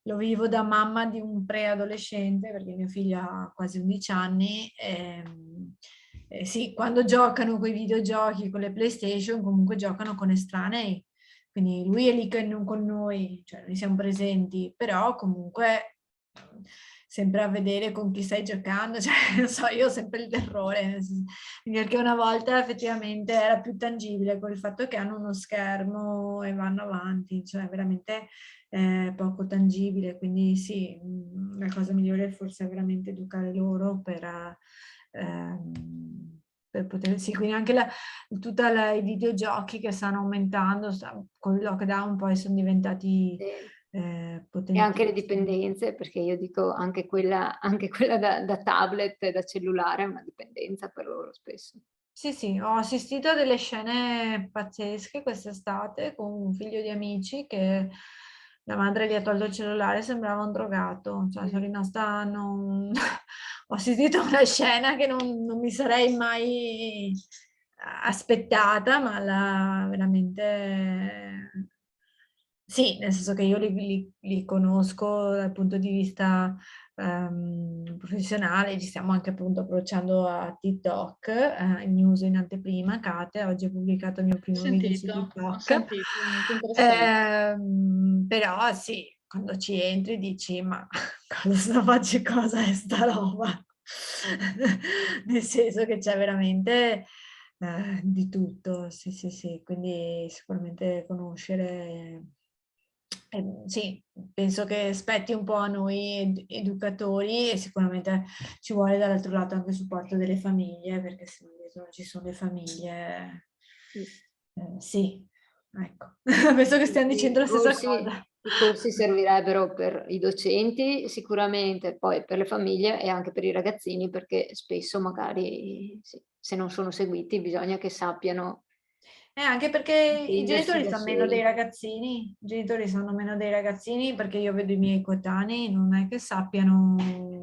lo vivo da mamma di un preadolescente, perché mio figlio ha quasi 11 anni. Sì, quando giocano con i videogiochi, con le PlayStation, comunque giocano con estranei, quindi lui è lì con noi, cioè noi siamo presenti, però comunque sempre a vedere con chi stai giocando, cioè non so, io ho sempre il terrore, perché una volta effettivamente era più tangibile con il fatto che hanno uno schermo e vanno avanti, cioè veramente poco tangibile, quindi sì, la cosa migliore è forse veramente educare loro per poter, sì, quindi anche tutti i videogiochi che stanno aumentando, con il lockdown poi sono diventati E potentissimi. anche le dipendenze, perché io dico anche quella da tablet e da cellulare è una dipendenza per loro spesso. Sì, sì, ho assistito a delle scene pazzesche quest'estate con un figlio di amici che la madre gli ha tolto il cellulare, sembrava un drogato, cioè sono rimasta, ho assistito a una scena che non mi sarei mai aspettata, ma veramente sì, nel senso che io li conosco dal punto di vista professionale, ci stiamo anche appunto approcciando a TikTok, in uso in anteprima, Kate, oggi ho pubblicato il mio primo video su Ho TikTok. sentito, molto interessante. Però sì, quando ci entri dici, ma cosa è sta roba? Nel senso che c'è veramente di tutto, sì, sì, sì, quindi sicuramente conoscere, sì, penso che spetti un po' a noi educatori e sicuramente ci vuole dall'altro lato anche il supporto delle famiglie, perché se non dietro non ci sono le famiglie, sì, ecco, penso che stiamo dicendo la stessa cosa. I corsi servirebbero per i docenti sicuramente, poi per le famiglie e anche per i ragazzini, perché spesso magari sì, se non sono seguiti bisogna che sappiano Anche perché i difendersi genitori da sanno meno dei soli. ragazzini, i genitori sanno meno dei ragazzini perché io vedo i miei coetanei, non è che sappiano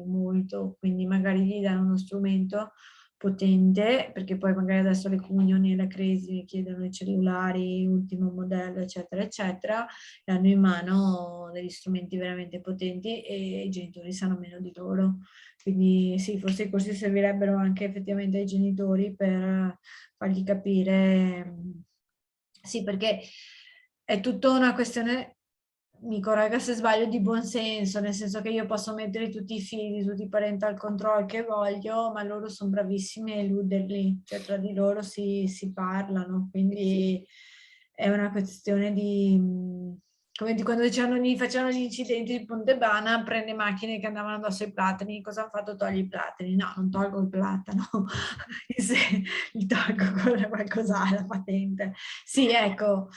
molto, quindi magari gli danno uno strumento potente, perché poi magari adesso le comunioni e la crisi chiedono i cellulari, ultimo modello, eccetera, eccetera, e hanno in mano degli strumenti veramente potenti e i genitori sanno meno di loro. Quindi sì, forse i corsi servirebbero anche effettivamente ai genitori per fargli capire, sì, perché è tutta una questione, mi corregga se sbaglio, di buon senso, nel senso che io posso mettere tutti i figli, tutti i parental control che voglio, ma loro sono bravissimi a eluderli, cioè tra di loro si parlano, quindi è una questione di come di quando facevano gli incidenti di Pontebana, prende macchine che andavano addosso ai platani, cosa hanno fatto? Togli i platani? No, non tolgo il platano, il tolgo con qualcos'altro, la patente. Sì, ecco,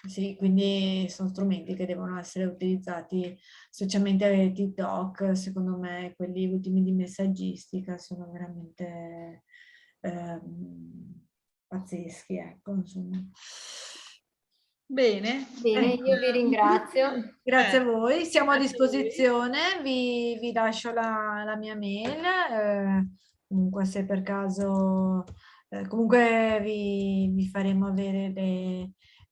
sì, quindi sono strumenti che devono essere utilizzati, specialmente TikTok, secondo me, quelli ultimi di messaggistica sono veramente pazzeschi, ecco, insomma. Bene. Bene, io vi ringrazio. Grazie a voi, siamo a Grazie a voi. disposizione, vi lascio la mia mail, comunque se per caso, comunque vi faremo avere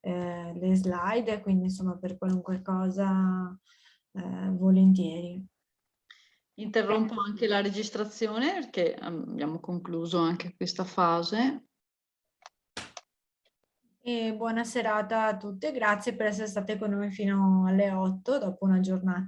le slide, quindi insomma per qualunque cosa volentieri. Interrompo anche la registrazione perché abbiamo concluso anche questa fase. E buona serata a tutte, grazie per essere state con noi fino alle 8 dopo una giornata